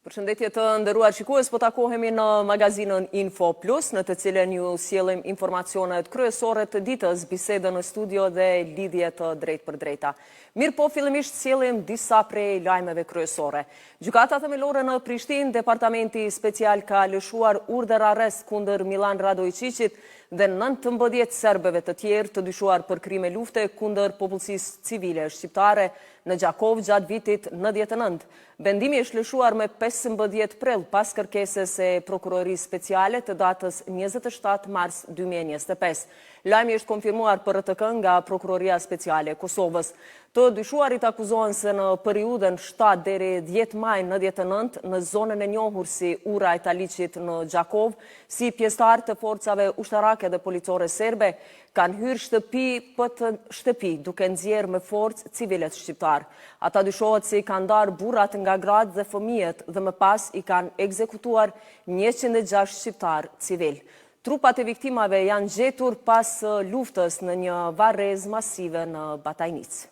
Përshëndetje të nderuar shikues, po takohemi në magazinën Info Plus, në të cilën ju sjellim informacionet kryesore të ditës, bisedë në studio dhe lidhje të drejtë për drejta. Mirë po, fillimisht sjellim disa prej lajmeve kryesore. Gjykata themelore në Prishtinë, Departamenti Special ka lëshuar urdhër arrest kundër Milan Radojčićit dhe 19 serbëve të tjerë të dyshuar për krime lufte kundër popullsisë civile shqiptare në Gjakov gjatë vitit 99. Vendimi është lëshuar me 15 prill pas kërkesës e Prokurorisë Speciale të datës 27 mars 2025. Lajmi është konfirmuar për RTK nga Prokuroria Speciale e Kosovës. Të dyshuarit akuzohen se në periudhën 7 deri 10 maj 99 në zonën e njohur si Ura e Taliqit në Gjakov, si pjesëtar të forcave ushtarake dhe policore serbe, kanë hyrë shtëpi për shtëpi, duke nxjerrë me forcë civilet shqiptar. Ata dyshohet se i kanë ndarë burrat nga gratë dhe fëmijët dhe më pas i kanë ekzekutuar 106 shqiptar civil. Trupat e viktimave janë gjetur pas luftës në një varrezë masive në Batajnic.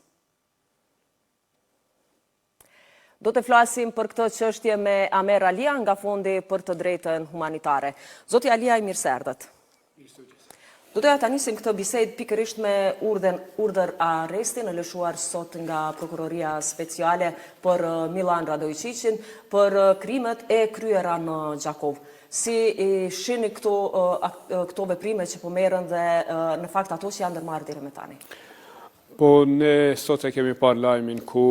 Do të flasim për këtë çështje me Amer Alia nga Fondi për të Drejtën Humanitare. Zoti Alia, mirë se erdhët. Do doja ta nisim këtë bisedë pikërisht me urdhër arresti në lëshuar sot nga Prokuroria Speciale për Milan Radojčićin për krimet e kryera në Gjakov. Si shihni këto veprime që po merren dhe në fakt ato që janë ndërmarrë deri më tani? Po ne sot e kemi parë lajmin ku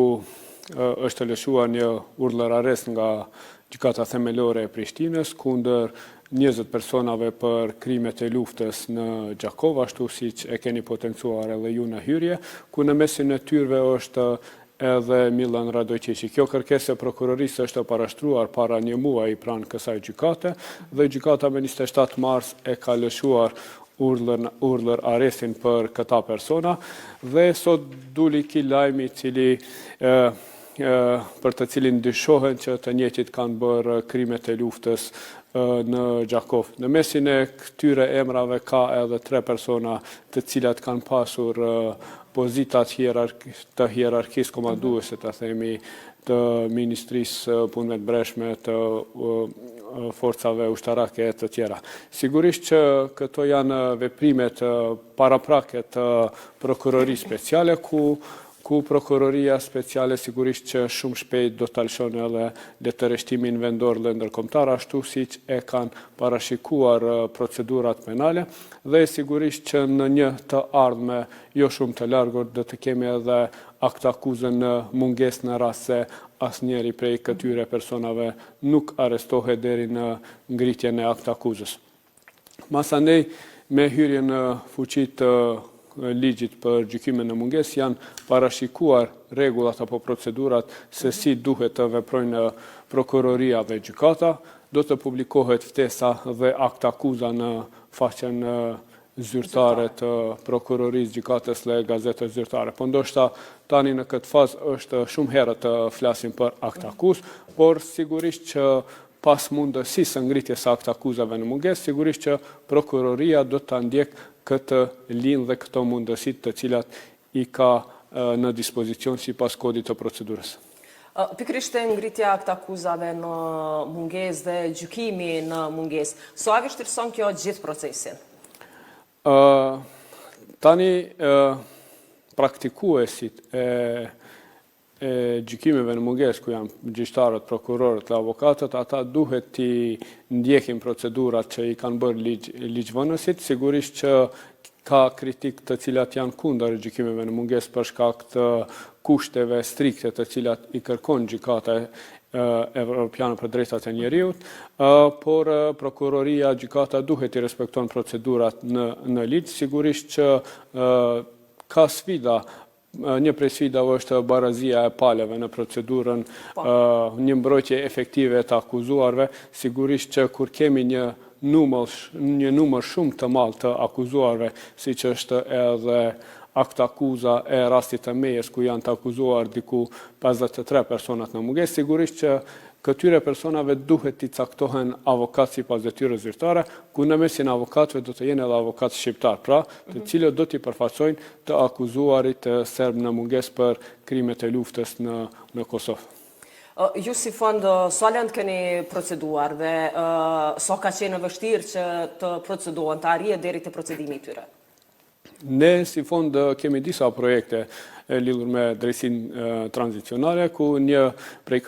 është lëshuar një urdhër arrest nga Gjykata Themelore e Prishtinës kundër 20 personave për krimet e luftës në Gjakov, ashtu siç e keni potencuar edhe ju në hyrje, ku në mesin e tyrve është edhe Milan Radojčić. Kjo kërkesë e prokurorisë është parashtruar para një muaji pranë kësaj gjykate dhe gjykata me 27 mars e ka lëshuar urdhër arrestin për këta persona dhe sot duli ky lajmi i cili për të cilin dyshohen që të njëjtit kanë bërë krimet e luftës në Gjakov. Në mesin e këtyre emrave ka edhe 3 persona të cilat kanë pasur pozitat të hierarkisë komanduese, të themi, të Ministrisë Punëve të Brendshme, të forcave ushtarake e të tjera. Sigurisht që këto janë veprimet paraprake të Prokurorisë Speciale, ku Prokuroria Speciale sigurisht që shumë shpejt do të lëshon edhe letëreshtimin vendor dhe ndërkombëtar, ashtu siç e kanë parashikuar procedurat penale dhe sigurisht që në një të ardhme jo shumë të largur do të kemi edhe akt akuzën në mungesë në rast se asnjëri prej këtyre personave nuk arrestohet deri në ngritjen e akt akuzës. Masanej me hyrjen në fuqi të ligjit për gjykimin në mungesë janë parashikuar rregullat apo procedurat se si duhet të veprojnë prokuroria dhe gjykata, do të publikohet ftesa dhe akt akuza në faqen zyrtare të prokurorisë, gjykatës dhe gazetës zyrtare. Po ndoshta tani në këtë fazë është shumë herë të flasim për akt akuzë, por sigurisht që pas mundësisë ngritjes së akt akuzave në mungesë, sigurisht që prokuroria do ta ndjek këtë linjë dhe këto mundësi të cilat i ka në dispozicion sipas kodit të procedurës. Pikërisht ngritja akt akuzave në mungesë dhe gjykimi në mungesë, sa vështirëson kjo gjithë procesin? Tani praktikuesit e gjykimeve në mungesë, ku janë gjyqtarët, prokurorët dhe avokatët, ata duhet t'i ndjekin procedurat që i kanë bërë ligjvënësit, sigurisht që ka kritik të cilat janë kundër gjykimeve në mungesë për shkak të kushteve strikte të cilat i kërkon gjykata Evropiane për drejtat e njeriut, por prokuroria, gjykata duhet i respekton procedurat në ligj, sigurisht që ka sfida. Një prej sfidave është barazia e palëve në procedurën, një mbrojtje efektive të akuzuarve, sigurisht që kur kemi një numër shumë të madh të akuzuarve, siç është edhe akt akuza e rastit të Mejës, ku janë të akuzuar diku 53 personat në mungesë, sigurisht që këtyre personave duhet t'i caktohen avokat sipas detyrës zyrtare, ku në mesin avokatëve do të jenë edhe avokatë shqiptar, pra të cilët do t'i përfaqësojnë të akuzuarit serb në mungesë për krimet e luftës në Kosovë. Ju si fond, sa lëndë keni proceduar dhe sa ka qenë vështirë që të procedohen, të arrije deri te procedimi i tyre? Ne si fond kemi disa projekte lidhur me drejtsinë tranzicionale, ku një prej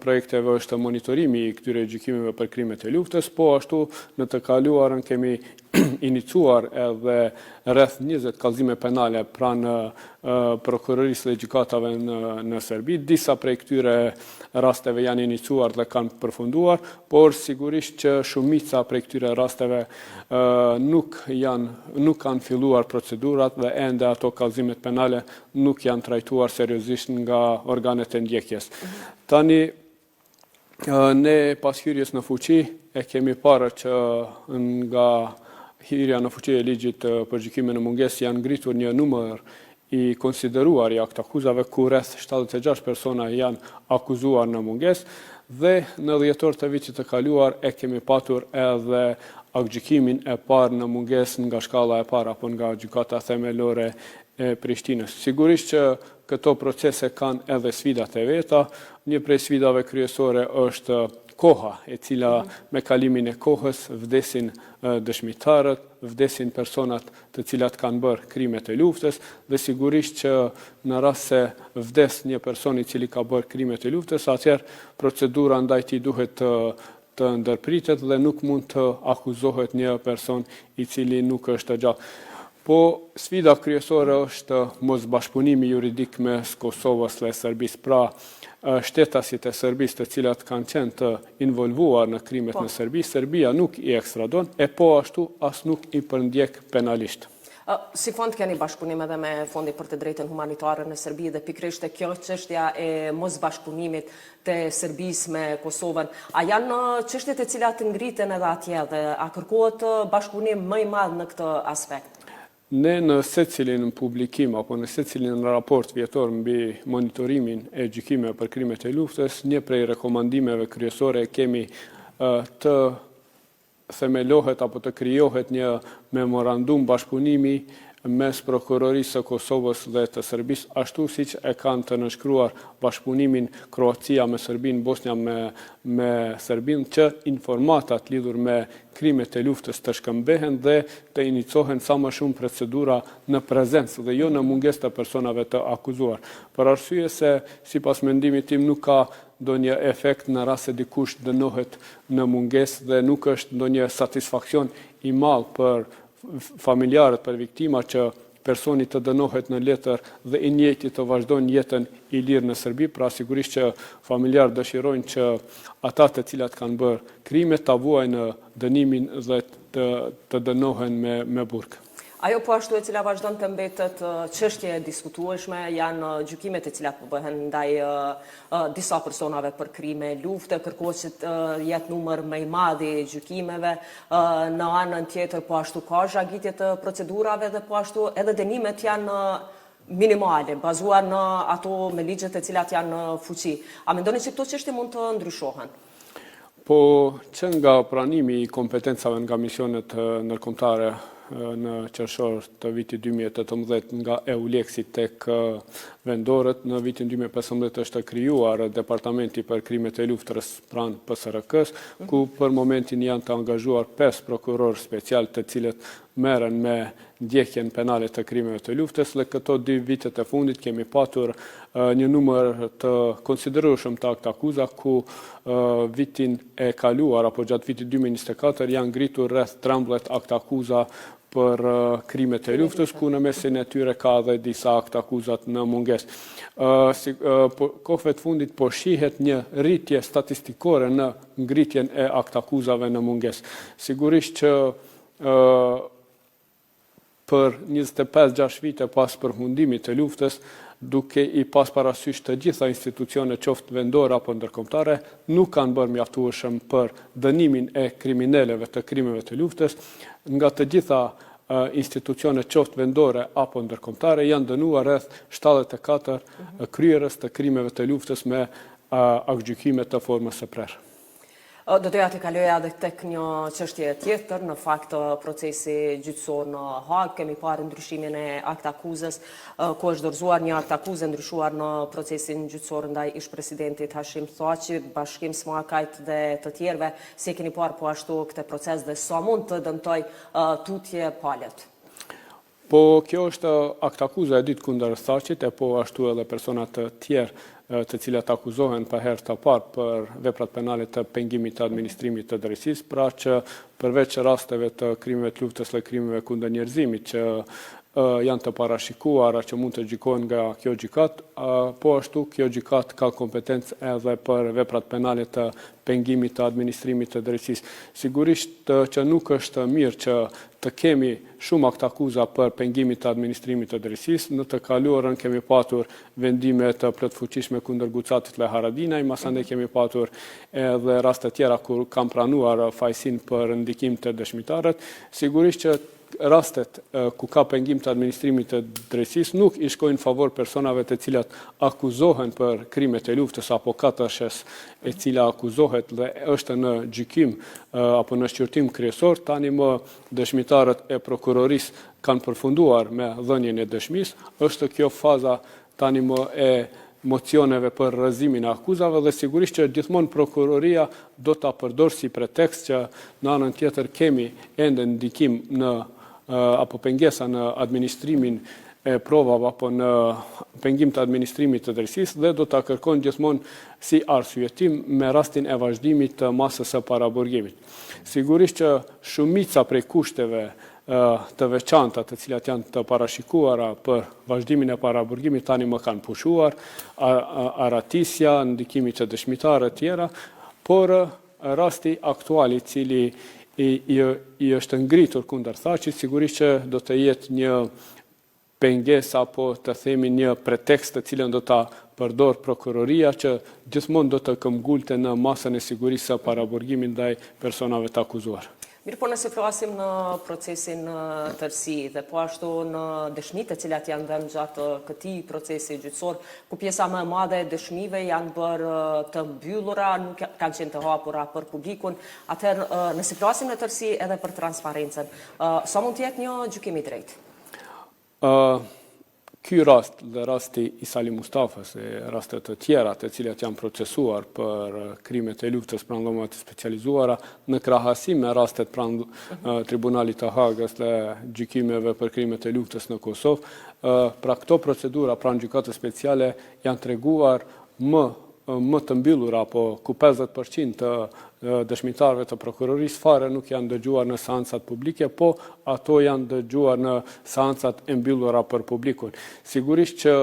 projekteve është monitorimi i këtyre gjykimeve për krimet e luftës, po ashtu në të kaluarën kemi inicuar edhe rreth 20 kallëzime penale pranë prokurorisë dhe gjykatave në Serbi. Disa prej këtyre rasteve janë inicuar dhe kanë përfunduar, por sigurisht që shumica prej këtyre rasteve nuk kanë filluar procedurat dhe ende ato kallëzimet penale nuk janë trajtuar seriozisht nga organet e ndjekjes. Tani, ne pas hyrjes në fuqi e kemi parë që nga hyrja në fuqi e ligjit për gjykime në mungesë janë ngritur një numër i konsideruar i aktakuzave, ku rreth 76 persona janë akuzuar në mungesë dhe në dhjetor të vitit të kaluar e kemi patur edhe aktgjykimin e parë në mungesë nga shkalla e parë apo nga gjykata themelore e Prishtinës. Sigurisht që këto procese kanë edhe sfidat e veta. Një prej sfidave kryesore është koha, e cila me kalimin e kohës vdesin dëshmitarët, vdesin personat të cilat kanë bërë krimet e luftës, dhe sigurisht që në rast se vdes një person i cili ka bërë krimet e luftës, atëherë procedura ndaj tij duhet të ndërpritet dhe nuk mund të akuzohet një person i cili nuk është gjallë. Po sfida kryesore është mosbashkëpunimi juridik mes Kosovës dhe Serbisë. Pra, shtetasit e Serbisë të cilat kanë qenë të involvuar në krimet në Serbi, Serbia nuk i ekstradon, e po ashtu as nuk i përndjek penalisht. Si fond keni bashkëpunim edhe me Fondi për të drejtën humanitare në Serbi dhe pikërisht kjo çështja e mosbashkëpunimit të Serbisë me Kosovën. A janë çështjet e cilat ngriten edhe atje dhe a kërkohet bashkëpunim më i madh në këtë aspekt? Ne në secilin publikim apo në secilin raport vjetor mbi monitorimin e gjykimeve për krimet e luftës, një prej rekomandimeve kryesore kemi të themelohet apo të krijohet një memorandum bashkëpunimi mes prokurorisë së Kosovës dhe të Serbisë, ashtu siç e kanë të nënshkruar bashkëpunimin Kroacia me Serbinë, Bosnia me Serbinë, që informatat lidhur me krimet e luftës të shkëmbehen dhe të inicohen sa më shumë procedura në prezencë dhe jo në mungesë të personave të akuzuar. Për arsye se, sipas mendimit tim, nuk ka ndonjë efekt në rast se dikush dënohet në mungesë dhe nuk është ndonjë satisfaksion i madh për familjarët, për viktima, që personi të dënohet në letër dhe i njëjti të vazhdojnë jetën i lirë në Serbi. Pra sigurisht që familjarët dëshirojnë që ata të cilat kanë bërë krime ta vuajnë dënimin dhe të dënohen me burg. Ajo po ashtu e cila vazhdon të mbetet çështje e diskutueshme janë gjykimet e cilat po bëhen ndaj disa personave për krime lufte, kërkohet që të jetë numër më i madh i gjykimeve. Në anën tjetër po ashtu ka zhagitje të procedurave dhe po ashtu edhe dënimet janë minimale, bazuar në ato me ligjet e cilat janë në fuqi. A mendoni që këto çështje mund të ndryshohen? Po që nga pranimi i kompetencave nga misionet ndërkombëtare në qershor të vitit 2018 nga EULEX-i tek vendorët, në vitin 2015 është krijuar Departamenti për krimet e luftës pranë PSRK-s, ku për momentin janë të angazhuar 5 prokurorë special të cilët merren me ndjekjen penale të krimeve të luftës, dhe këto 2 vitet e fundit kemi patur një numër të konsiderueshëm të aktakuza, ku vitin e kaluar apo gjatë vitit 2024 janë ngritur rreth 13 aktakuza për krimet e luftës, ku në mesin e tyre ka dhe disa aktakuzat në mungesë. Kohëve të fundit po shihet një rritje statistikore në ngritjen e aktakuzave në mungesë. Sigurisht që për 25-6 vite pas përfundimit të luftës, duke i pas parasysh të gjitha institucione qoftë vendore apo ndërkombëtare, nuk kanë bërë mjaftueshëm për dënimin e kriminaleve të krimeve të luftës. Nga të gjitha institucione qoftë vendore apo ndërkombëtare janë dënuar rreth 74 kryerës të krimeve të luftës me aktgjykime të formës së prerë. Do doja të kaloja edhe tek një çështje tjetër, në fakt procesi gjyqësor në Hag, kemi parë ndryshimin e akt akuzës, ku është dorëzuar një akt akuzë ndryshuar në procesin gjyqësor ndaj ish-presidentit Hashim Thaçi, bashkim Smakajt dhe të tjerëve, si keni parë po ashtu këtë proces dhe sa mund të dëmtoj tutje palët? Po kjo është akt akuza e dytë kundër Thaçit, e po ashtu edhe personat të tjerë të cilat akuzohen për herë të parë për veprat penale të pengimit të administrimit të drejtësisë, pra që përveç rasteve të krimeve të luftës dhe krimeve kundër njerëzimit që janë të parashikuara që mund të gjykohen nga kjo gjykat, po ashtu kjo gjykat ka kompetencë edhe për veprat penale të pengimit të administrimit të drejtësisë. Sigurisht që nuk është mirë që të kemi shumë akt akuza për pengimin të administrimit të drejtësisë. Në të kaluarën kemi patur vendime të plotfuqishme kundër Gucatit dhe Haradinaj, masandej kemi patur edhe raste tjera kur kam pranuar fajsin për ndikim të dëshmitarët. Sigurisht që rastet ku ka pengim të administrimit të drejtësisë nuk i shkojnë favor personave të cilat akuzohen për krimet e luftës apo katërshes e cila akuzohet dhe është në gjykim apo në shqyrtim kryesor. Tani më dëshmitarët e prokurorisë kanë përfunduar me dhënien e dëshmisë. Është kjo faza tani më e mocioneve për rrëzimin e akuzave dhe sigurisht që gjithmonë prokuroria do ta përdorë si pretekst që në anën tjetër kemi ende ndikim në apo pengesa në administrimin e provave apo në pengim të administrimit të drejtësisë dhe do ta kërkon gjithmonë si arsyetim me rastin e vazhdimit të masës së paraburgimit. Sigurisht që shumica prej kushteve të veçanta të cilat janë të parashikuara për vazhdimin e paraburgimit tani më kanë pushuar, aratisja, ndikimi të dëshmitarëve të tjera, por rasti aktual i cili i është ngritur kundër Thaçit, sigurisht që do të jetë një pengesë apo të themi një pretekst të cilën do ta përdor prokuroria që gjithmonë do të këmbgulte në masën e sigurisë së paraburgimit ndaj personave të akuzuar. Mirë, po nëse flasim në procesin tërësi dhe po ashtu në dëshmitë të cilat janë dhënë gjatë këtij procesi gjyqësor, ku pjesa më e madhe e dëshmive janë bërë të mbyllura, nuk kanë qenë të hapura për publikun, atëherë nëse flasim në tërësi edhe për transparencën, sa mund të jetë një gjykim i drejtë? Ky rast dhe rasti i Sali Mustafës e rastet të tjera të cilat janë procesuar për krimet e luftës pranë dhomave të specializuara në krahasim me rastet pranë Tribunalit të Hagës dhe gjykimeve për krimet e luftës në Kosovë, pra këto procedura pranë gjykatës speciale janë treguar më të mbyllura, apo ku 50% të dëshmitarëve të prokurorisë fare nuk janë dëgjuar në seancat publike, po ato janë dëgjuar në seancat e mbyllura për publikun. Sigurisht që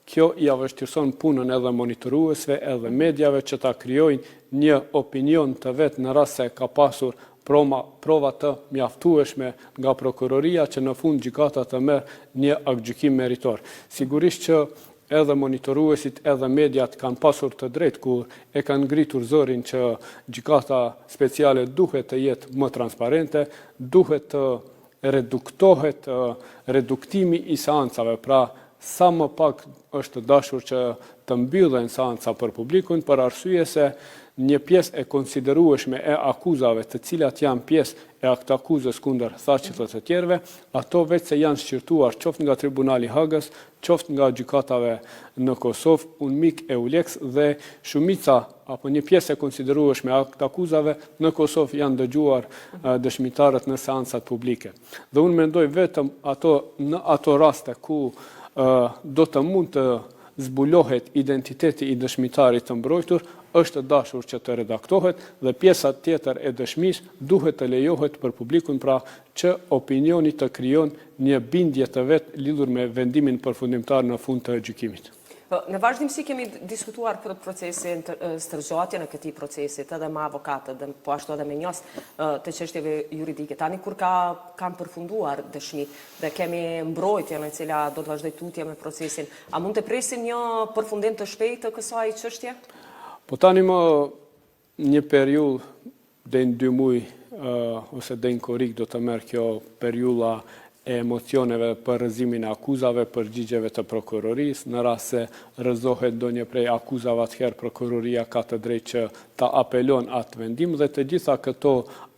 kjo i avështirëson punën edhe monitoruesve, edhe mediave që ta krijojnë një opinion të vet në rast se ka pasur prova të mjaftueshme nga prokuroria që në fund gjykata të merr një aktgjykim meritor. Sigurisht që edhe monitoruesit, edhe mediat kanë pasur të drejtë kur e kanë ngritur zërin që gjykata speciale duhet të jetë më transparente, duhet të reduktohet reduktimi i seancave, pra sa më pak është dashur që të mbyllen seanca për publikun, për arsye se një pjesë e konsiderueshme e akuzave të cilat janë pjesë e akt akuzës kundër Thaçit dhe të tjerëve, ato vetë se janë shqyrtuar qoftë nga Tribunali Hagës, qoftë nga gjykatave në Kosovë, UNMIK, EULEX dhe shumica apo një pjesë e konsiderueshme e akt akuzave në Kosovë janë dëgjuar dëshmitarët në seancat publike. Dhe unë mendoj vetëm në ato raste ku do të mund të zbulohet identiteti i dëshmitarit të mbrojtur, është dashur që të redaktohet dhe pjesa tjetër e dëshmisë duhet të lejohet për publikun, pra që opinioni të krijon një bindje të vet lidhur me vendimin përfundimtar në fund të gjykimit. Në vazhdimsi kemi diskutuar për procesin stërgjatjen e këtij procesit edhe me avokatët dhe po ashtu edhe me njohës të çështjeve juridike. Tani kur kanë përfunduar dëshmit dhe kemi mbrojtjen e cila do të vazhdoj tutje me procesin, a mund të presim një përfundim të shpejtë të kësaj çështje? Po tani më një periudhë deri në 2 muaj ose deri në korrik do të merr kjo periudha e emocioneve për rrëzimin e akuzave, përgjigjeve të prokurorisë, në rast se rrëzohet ndonjë prej akuzave, atëherë prokuroria ka të drejtë që ta apelon atë vendim dhe të gjitha këto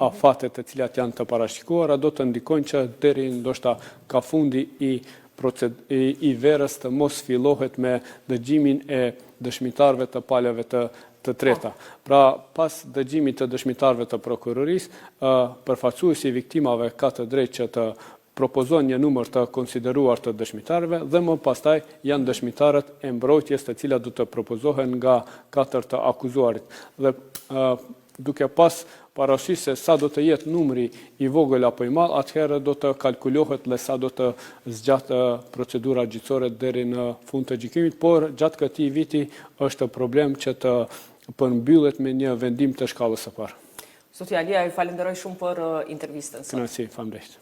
afate të cilat janë të parashikuara do të ndikojnë që deri ndoshta ka fundi i verës të mos fillohet me dëgjimin e dëshmitarëve të palëve të treta. Pra, pas dëgjimit të dëshmitarëve të prokurorisë, përfaqësuesi i viktimave ka të drejtë që të propozon një numër të konsideruar të dëshmitarëve dhe më pastaj janë dëshmitarët e mbrojtjes të cilat do të propozohen nga 4 të akuzuarit. Dhe duke pas parasysh se sa do të jetë numri i vogël apo i madh, atëherë do të kalkulohet dhe sa do të zgjatë procedura gjyqësore deri në fund të gjykimit, por gjatë këtij viti është problem që të përmbyllet me një vendim të shkallës së parë. Zoti Alia, ju falenderoj shumë për intervistën. Kënaqësi, faleminderit.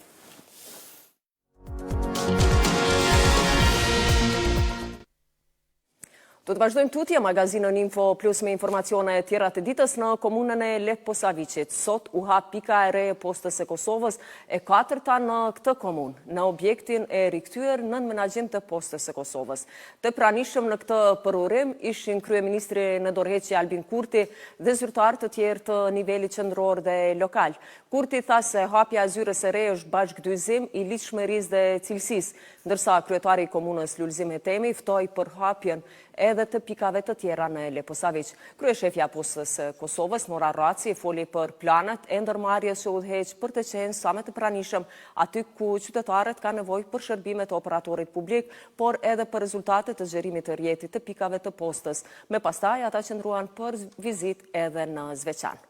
Do të vazhdojmë tutje magazinën Info Plus me informacione tjera të ditës në komunën e Leposavicit. Sot u hap pika e re e postës së Kosovës e 4-ta në këtë komunë, në objektin e rikthyer nën menaxhim të postës së Kosovës. Të pranishëm në këtë përurim ishin kryeministri në dorëheqje Albin Kurti dhe zyrtar të tjerë të nivelit qendror dhe lokal. Kurti tha se hapja e zyrës së re është bashkëdyzim i ligjshmërisë dhe cilësisë, ndërsa kryetari i komunës Lulzim Hetemi ftoi për hapjen edhe të pikave të tjera në Leposavic. Kryeshefja postës së Kosovës, Nora Raci, foli për planet e ndërmarrjes së udhëheq për të qenë sa më të pranishëm aty ku qytetarët kanë nevojë për shërbime të operatorit publik, por edhe për rezultate të zgjerimit të rrjetit të pikave të postës. Me pastaj ata qëndruan për vizitë edhe në Zveçan.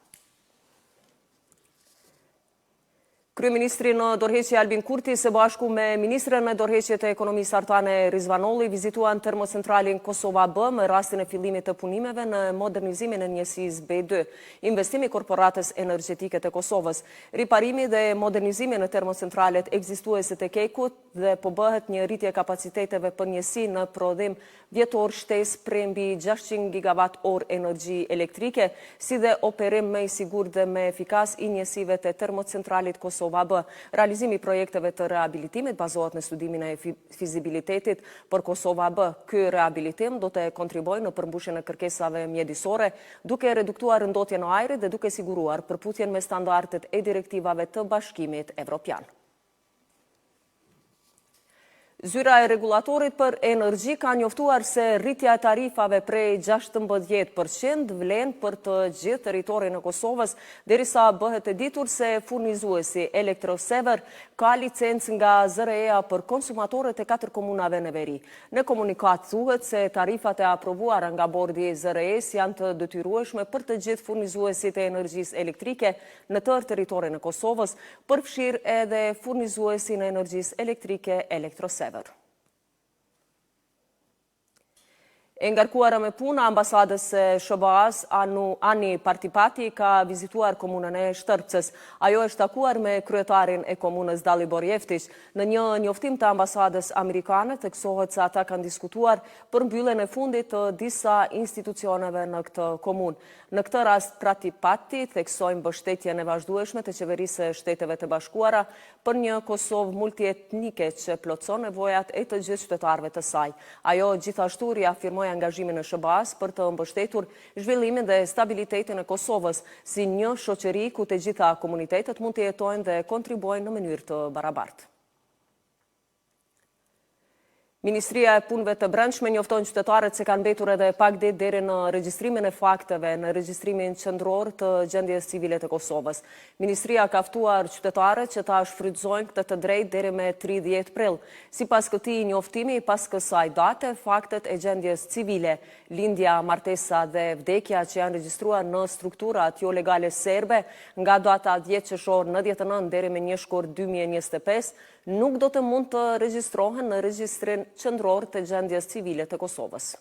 Kryeministri në dorëheqje Albin Kurti së bashku me ministren në dorëheqje të ekonomisë Artane Rizvanolli vizituan termocentralin Kosova B me rastin e fillimit të punimeve në modernizimin e njësisë B2, investimi i korporatës energjetike të Kosovës, riparimi dhe modernizimi në termocentralet ekzistuese të Kekut dhe po bëhet një rritje kapaciteteve për njësi në prodhim vjetor shtesë prej mbi 600 gigawatt-orë energji elektrike, si dhe operim më i sigurt dhe më efikas i njësive të termocentralit Kosova B. Realizimi i projekteve të rehabilitimit bazohet në studimin e fizibilitetit për Kosova B. Ky rehabilitim do të kontribuojë në përmbushjen e kërkesave mjedisore, duke reduktuar rëndotjen e ajrit dhe duke siguruar përputhjen me standardet e direktivave të Bashkimit Evropian. Zyra e regulatorit për energji ka njoftuar se rritja e tarifave prej 16% vlen për të gjithë territorin e Kosovës, derisa bëhet e ditur se furnizuesi Elektrosever ka licencë nga ZRE-a për konsumatorët e 4 komunave në veri. Në komunikat thuhet se tarifat e aprovuara nga bordi ZRE-s janë të detyrueshme për të gjithë furnizuesit e energjisë elektrike në tërë territorin e Kosovës, përfshirë edhe furnizuesin e energjisë elektrike Elektrosever. E ngarkuara me punë, ambasadës SBA-s Ani Partipati ka vizituar komunën e Shtërpcës. Ajo është takuar me kryetarin e komunës Dalibor Jeftić. Në një njoftim të ambasadës amerikane theksohet se ata kanë diskutuar për mbylljen e fundit të disa institucioneve në këtë komunë. Në këtë rast Partipati theksoi mbështetjen e vazhdueshme të qeverisë së Shteteve të Bashkuara për një Kosovë multietnike që plotson nevojat e të gjithë qytetarëve të saj. Ajo gjithashtu riafirmoi angazhimin e SBA-s për të mbështetur zhvillimin dhe stabilitetin e Kosovës si një shoqëri ku të gjitha komunitetet mund të jetojnë dhe kontribuojnë në mënyrë të barabartë. Ministria e Punëve të Brendshme njofton qytetarët se kanë mbetur edhe pak ditë deri në regjistrimin e fakteve në regjistrimin qendror të gjendjes civile të Kosovës. Ministria ka ftuar qytetarët që ta shfrytëzojnë këtë të drejtë deri me 30 prill. Sipas këtij njoftimi, pas kësaj date, faktet e gjendjes civile, lindja, martesa dhe vdekja që janë regjistruar në strukturat jo legale serbe nga data 10 qershor 99 deri me 1 shkurt 2025 nuk do të mund të regjistrohen në regjistrin qendror të gjendjes civile të Kosovës.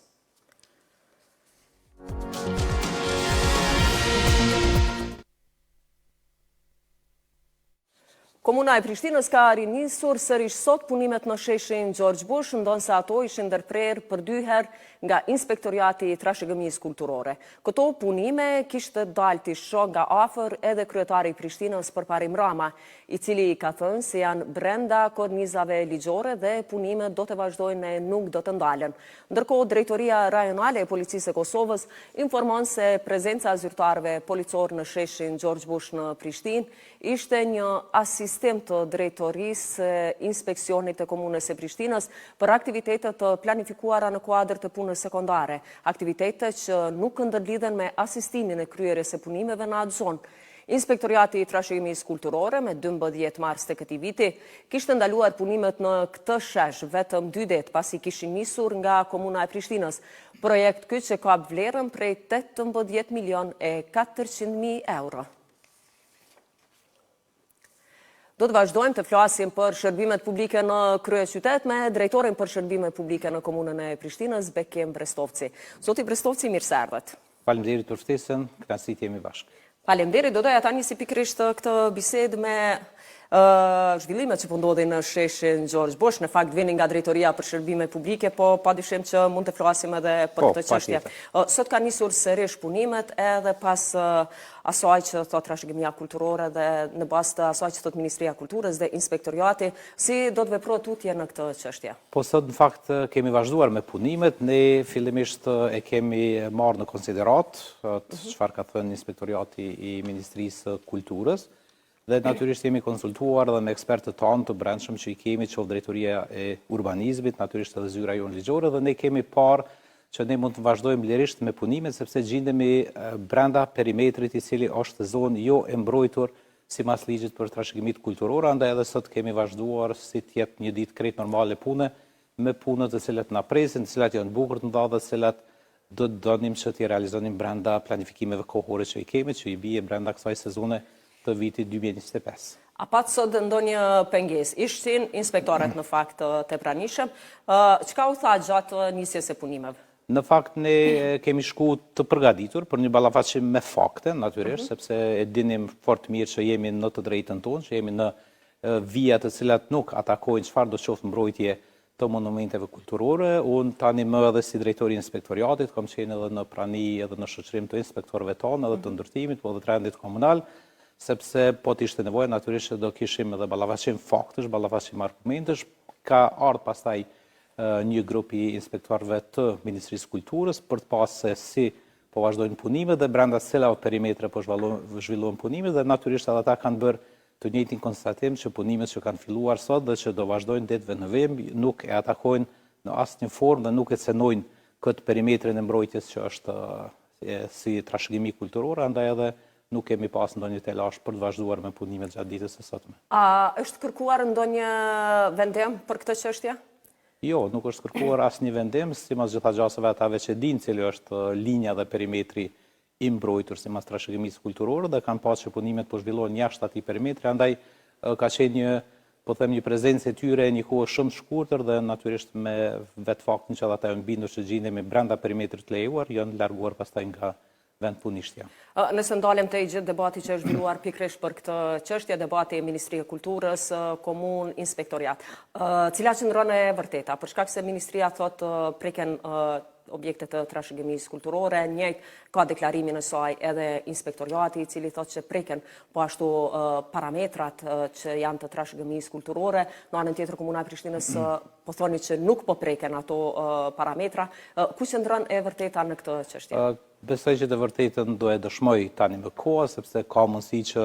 Komuna e Prishtinës ka rinisur sërish sot punimet në sheshin Gjeorgj Bush, ndonse ato ishin ndërprerë për 2 herë nga Inspektoriati i Trashëgimisë Kulturore. Këto punime kishte dalë të shoh nga afër edhe kryetari i Prishtinës Përparim Rama, i cili ka thënë se janë brenda kornizave ligjore dhe punimet do të vazhdojnë e nuk do të ndalen. Ndërkohë, Drejtoria Rajonale e Policisë e Kosovës informon se prezenca e zyrtarëve policor në sheshin Gjeorgj Bush në Prishtinë ishte një asistent të drejtorisë inspeksionit të komunës e Prishtinës për aktivitetet të planifikuara në kuadër të punës sekondare, aktivitetet që nuk ndërlidhen me asistimin e kryerjes së punimeve në atë zonë. Inspektoriati i Trashëgimisë Kulturore me 12 mars të këtij viti kishte ndaluar punimet në këtë shesh vetëm 2 ditë pasi kishin nisur nga komuna e Prishtinës. Projekt ky që ka vlerën prej 18 milion e 400.000 euro. Do të vazhdojmë të flasim për shërbimet publike në kryeqytet me drejtorin për shërbime publike në komunën e Prishtinës, Bekim Brestovci. Zoti Brestovci, mirë se erdhët. Faleminderit për ftesën, kënaqësi të jemi bashkë. Faleminderit, do doja ta nisi pikërisht këtë bisedë me zhvillimet që po ndodhin në sheshin Gjeorgj Bush, në fakt vinin nga Drejtoria për Shërbime Publike, po padyshim që mund të flasim edhe për këtë çështje. Sot ka nisur sërish punimet edhe pas asaj që thot Trashëgimia Kulturore dhe në bazë të asaj që thot Ministria e Kulturës dhe Inspektoriati, si do të veprohet tutje në këtë çështje? Po sot në fakt kemi vazhduar me punimet, ne fillimisht e kemi marrë në konsiderat çfarë ka thënë Inspektoriati i Ministrisë Kulturës. Dhe natyrisht jemi konsultuar dhe me ekspertët tanë të brendshëm që i kemi, qoftë Drejtoria e Urbanizmit, natyrisht edhe zyra jonë ligjore, dhe ne kemi parë që ne mund të vazhdojmë lirisht me punimet, sepse gjendemi brenda perimetrit i cili është zonë jo e mbrojtur sipas ligjit për trashëgimit kulturore, andaj edhe sot kemi vazhduar si të jetë një ditë krejt normale pune, me punët të cilat na presin, të cilat janë bukur të ndodha, të cilat do të donim që t'i realizonim brenda planifikimeve kohore që i kemi, që i bie brenda kësaj sezone të vitit 2025. A pat sot ndonjë pengesë? Ishin inspektorët në fakt të pranishëm. Çka u tha gjatë nisjes së punimeve? Në fakt ne kemi shku të përgatitur për një ballafaqim me fakte, natyrisht, sepse e dinim fort mirë që jemi në të drejtën tonë, që jemi në vija të cilat nuk atakojnë çfarë do të qoftë mbrojtje të monumenteve kulturore. Unë tani më edhe si drejtori i inspektoriatit, kam qenë edhe në prani edhe në shoqërim të inspektorëve tonë, edhe të ndërtimit, po edhe të rendit komunal, sepse po të ishte nevojë natyrisht do kishim edhe ballafaqim faktësh, ballafaqim argumentesh, ka ardhur pastaj një grup i inspektorëve të Ministrisë Kulturës për të pasur se si po vazhdojnë punimet dhe brenda cilat perimetre po zhvillohen punimet dhe natyrisht edhe ata kanë bërë të njëjtin konstatim që punimet që kanë filluar sot dhe që do vazhdojnë ditëve në vim nuk e atakojnë në asnjë formë dhe nuk e cenojnë këtë perimetrin e mbrojtjes që është si trashëgimi kulturor, andaj edhe nuk kemi pas ndonjë telash për të vazhduar me punimet gjatë ditës së sotme. A është kërkuar ndonjë vendim për këtë çështje? Jo, nuk është kërkuar asnjë vendim, sipas gjithagjasave atave që dinë cili është linja dhe perimetri i mbrojtur sipas trashëgimisë kulturore dhe kanë pasur që punimet po zhvillohen jashtë atij perimetri, andaj ka qenë një prezencë e tyre një kohë shumë të shkurtër dhe natyrisht me vetë faktin që ata janë bindur që gjendemi brenda perimetrit të lejuar, janë larguar pastaj nga vend punishtja. Nëse ndalem të i gjithë debati që është zhvilluar pikërisht për këtë çështje, debati e Ministrisë e Kulturës, Komunë, Inspektoriat. Cila qëndron e vërteta? Për shkak se Ministria thot preken objektet të trashëgimisë kulturore, njëjtë ka deklarimin e saj edhe Inspektoriati, i cili thot që preken po ashtu parametrat që janë të trashëgimisë kulturore, në anën tjetër Komuna e Prishtinës po thoni që nuk po preken ato parametra. Ku qëndron e vërteta në këtë çështje? Besoj që të vërtetën do e dëshmoj tani më koha, sepse ka mundësi që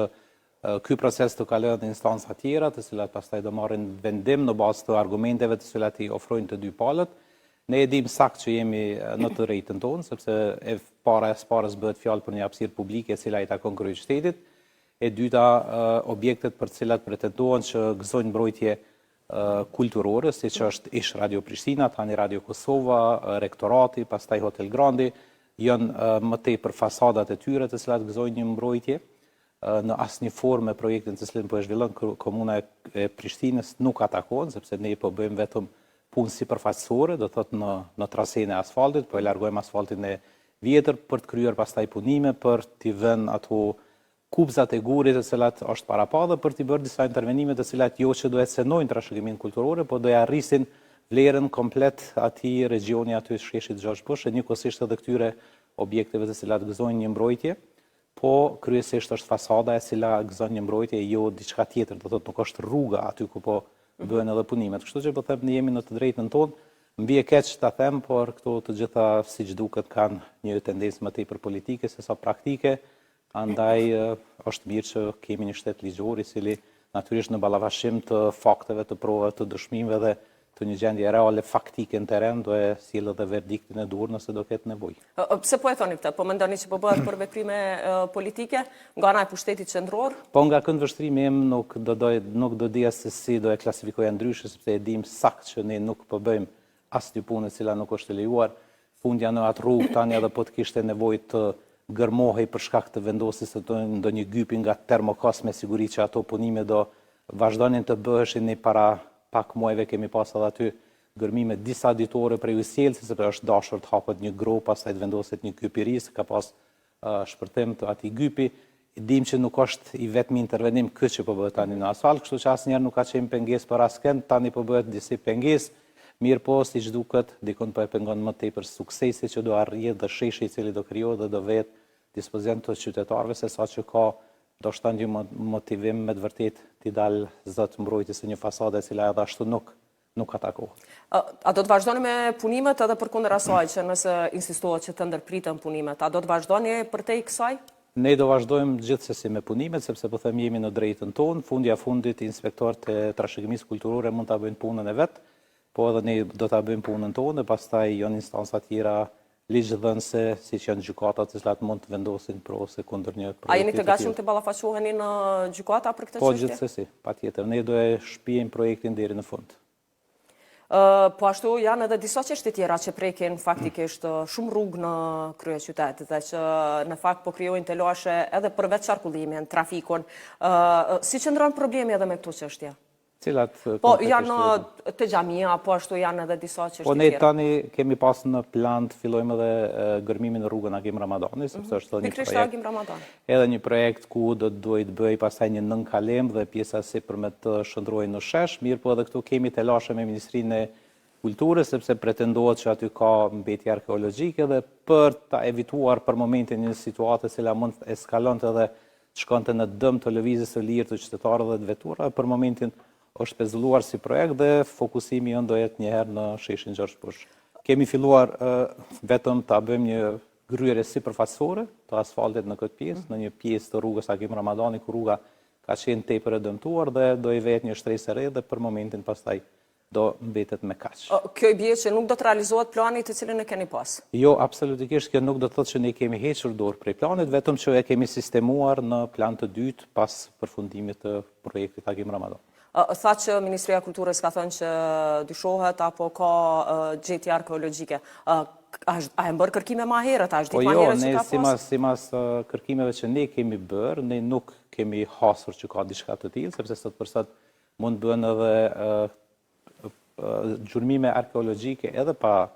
ky proces të kalojë në instanca tjera, të cilat pastaj do marrin vendim në bazë të argumenteve të cilat i ofrojnë të dy palët. Ne e dim saktë që jemi në të drejtën tonë, sepse e parës bëhet fjalë për një hapësirë publike e cila i takon kryeqytetit. E dyta, objektet për të cilat pretendohen që gëzojnë mbrojtje kulturore, siç është ish Radio Prishtina, tani Radio Kosova, Rektorati, pastaj Hotel Grandi, janë më tepër fasadat e tyre të cilat gëzojnë një mbrojtje. Në asnjë formë projektin të cilin po e zhvillon Komuna e Prishtinës nuk atakon, sepse ne po bëjmë vetëm punë sipërfaqësore, do thotë në traseën e asfaltit, po e largojmë asfaltin e vjetër për të kryer pastaj punime për t'i vënë ato kupzat e gurit të cilat është para pa dhe për t'i bërë disa intervenime të cilat jo që duhet senojnë trashëgiminë kulturore, po do ja rrisin vlerën komplet atij regioni aty sheshit Gjergj Bush, e njëkohësisht edhe këtyre objekteve të cilat gëzojnë një mbrojtje, po kryesisht është fasada e cila gëzon një mbrojtje, jo diçka tjetër, do thotë nuk është rruga aty ku po bëhen edhe punimet. Kështu që po them ne jemi në të drejtën tonë. Mbi e keq ta them, por këto të gjitha siç duket kanë një tendencë më tepër politike se sa praktike. Andaj është mirë që kemi një shtet ligjor i cili natyrisht në ballafaqim të fakteve, të provave, të dëshmimeve dhe të një gjendje reale faktike në terren do e sjellë edhe verdiktin e dur nëse do ketë nevojë. Pse po e thoni këtë? Po mendoni që po bëhet për veprime politike nga ana e pushtetit qendror? Po nga këndvështrimi im nuk do dija se si do e klasifikoja ndryshe, sepse e dim sakt që ne nuk po bëjmë asnjë punë e cila nuk është e lejuar. Fundja në atë rrugë tani edhe po të kishte nevojë të gërmohej për shkak të vendosjes së ndonjë gypi nga termokos me siguri që ato punime do vazhdonin të bëheshin në para pak muajve kemi pas edhe aty gërmime disa ditore prej sjelljes sepse është dashur të hapet një gro, pastaj të vendoset një gyp i ri, ka pas shpërthim të atij gypi. Dim që nuk është i vetmi intervenim ky që po bëhet tani në asfalt, kështu që asnjëherë nuk ka qenë pengesë për askënd, tani po bëhet disi pengesë. Mirë po, siç duket, dikon po e pengon më tepër suksesi që do arrihet dhe sheshi i cili do krijohet dhe do vetë dispozicion të qytetarëve se sa që ka do shta një motivim me të vërtet t'i dalë zot mbrojtjes së një fasade e cila edhe ashtu nuk atakohet. A do të vazhdoni me punimet edhe përkundër asaj që nëse insistohet që të ndërpritën punimet, a do të vazhdoni përtej kësaj? Ne do vazhdojmë gjithsesi me punimet, sepse po them jemi në drejtën tonë, fundja fundit inspektorët e trashëgimisë kulturore mund ta bëjnë punën e vet, po edhe ne do ta bëjmë punën tonë, pastaj janë instanca tjera ligjdhënëse, siç janë gjykatat, të cilat mund të vendosin pro ose kundër një projekti. A jeni të gatshëm të ballafaqoheni në gjykata për këtë çështje? Po gjithsesi, patjetër. Ne do e shpijim projektin deri në fund. Po ashtu janë edhe disa çështje tjera që prekin faktikisht shumë rrugë në kryeqytet dhe që në fakt po krijojnë telashe edhe përveç qarkullimin, trafikun. Si qëndron problemi edhe me këto çështje? Cilat po janë të xhamia, po ashtu janë edhe disa çështje tjera. Po ne tani kemi pas në plan të fillojmë edhe gërmimin në rrugën Agim Ramadani, sepse është një projekt. Agim Ramadani. Edhe një projekt ku do të duhet bëj pastaj një nënkalem dhe pjesa sipërme të shndrohej në shesh, mirë po edhe këtu kemi telashe me Ministrinë e Kulturës sepse pretendohet që aty ka mbetje arkeologjike dhe për ta evituar për momentin një situatë e cila mund të eskalonte edhe të shkonte në dëm të lëvizjes së lirë të qytetarëve dhe të vetura, për momentin është pezulluar si projekt dhe fokusimi jonë do jetë njëherë në sheshin Gjergj Bush. Kemi filluar vetëm ta bëjmë një gryerje sipërfaqësore të asfaltit në këtë pjesë, në një pjesë të rrugës Agim Ramadani ku rruga ka qenë tepër e dëmtuar dhe do i vetë një shtresë e re dhe për momentin pastaj do mbetet me kaq. Kjo i bie që nuk do të realizohet plani të cilin e keni pas? Jo, absolutikisht kjo nuk do të thotë që ne kemi hequr dorë prej planit, vetëm që e kemi sistemuar në plan të dytë pas përfundimit të projektit Agim Ramadani. Tha që Ministria e Kulturës ka thënë që dyshohet apo ka gjetje arkeologjike. A e bërë kërkime ma herët? A është ditë ma herët që ka pas? Po jo, ne simas kërkimeve që ne kemi bërë, ne nuk kemi hasur që ka diçka të tillë, sepse sot për sot mund bëhen edhe gjurmime arkeologjike edhe pa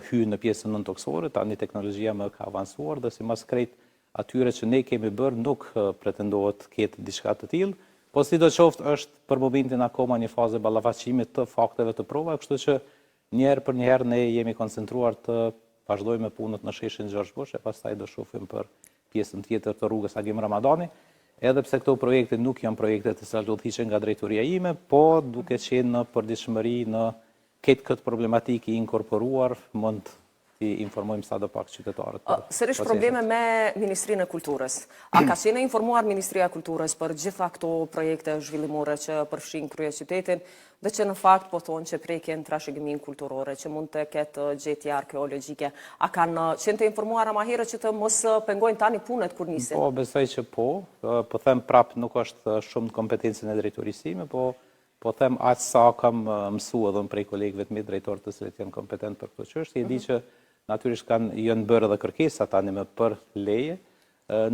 hyrë në pjesën nëntoksore, tani teknologjia më ka avancuar dhe simas krejt atyre që ne kemi bërë nuk pretendohet ketë diçka të tillë. Po sidoqoftë është për momentin akoma një fazë ballafaqimit të fakteve të prova, kështu që njëherë për njëherë ne jemi koncentruar të vazhdojmë punët në sheshin Gjergj Bush e pastaj do shohim për pjesën tjetër të rrugës Agim Ramadani, edhe pse këto projekte nuk janë projekte të cilat do të hiqen nga drejtoria ime, po duke qenë në përditshmëri në këtë problematikë inkorporuar, mund i informojmë sa do pak qytetarët. Sërish probleme me Ministrinë e Kulturës. A ka qenë informuar Ministria e Kulturës për gjitha këto projekte zhvillimore që përfshin kryeqytetin dhe që në fakt po thonë që prekin trashëgiminë kulturore, që mund të ketë gjetje arkeologjike. A kanë qenë të informuar ama herët që të mos pengojnë tani punët kur nisin? Po, besoj që po. Po them prap nuk është shumë kompetencën e drejtorisë ime, po them aq sa kam mësuar edhe prej kolegëve të mi drejtorë të cilët janë kompetent për këtë çështje, e di që natyrisht janë bërë edhe kërkesa tani më për leje,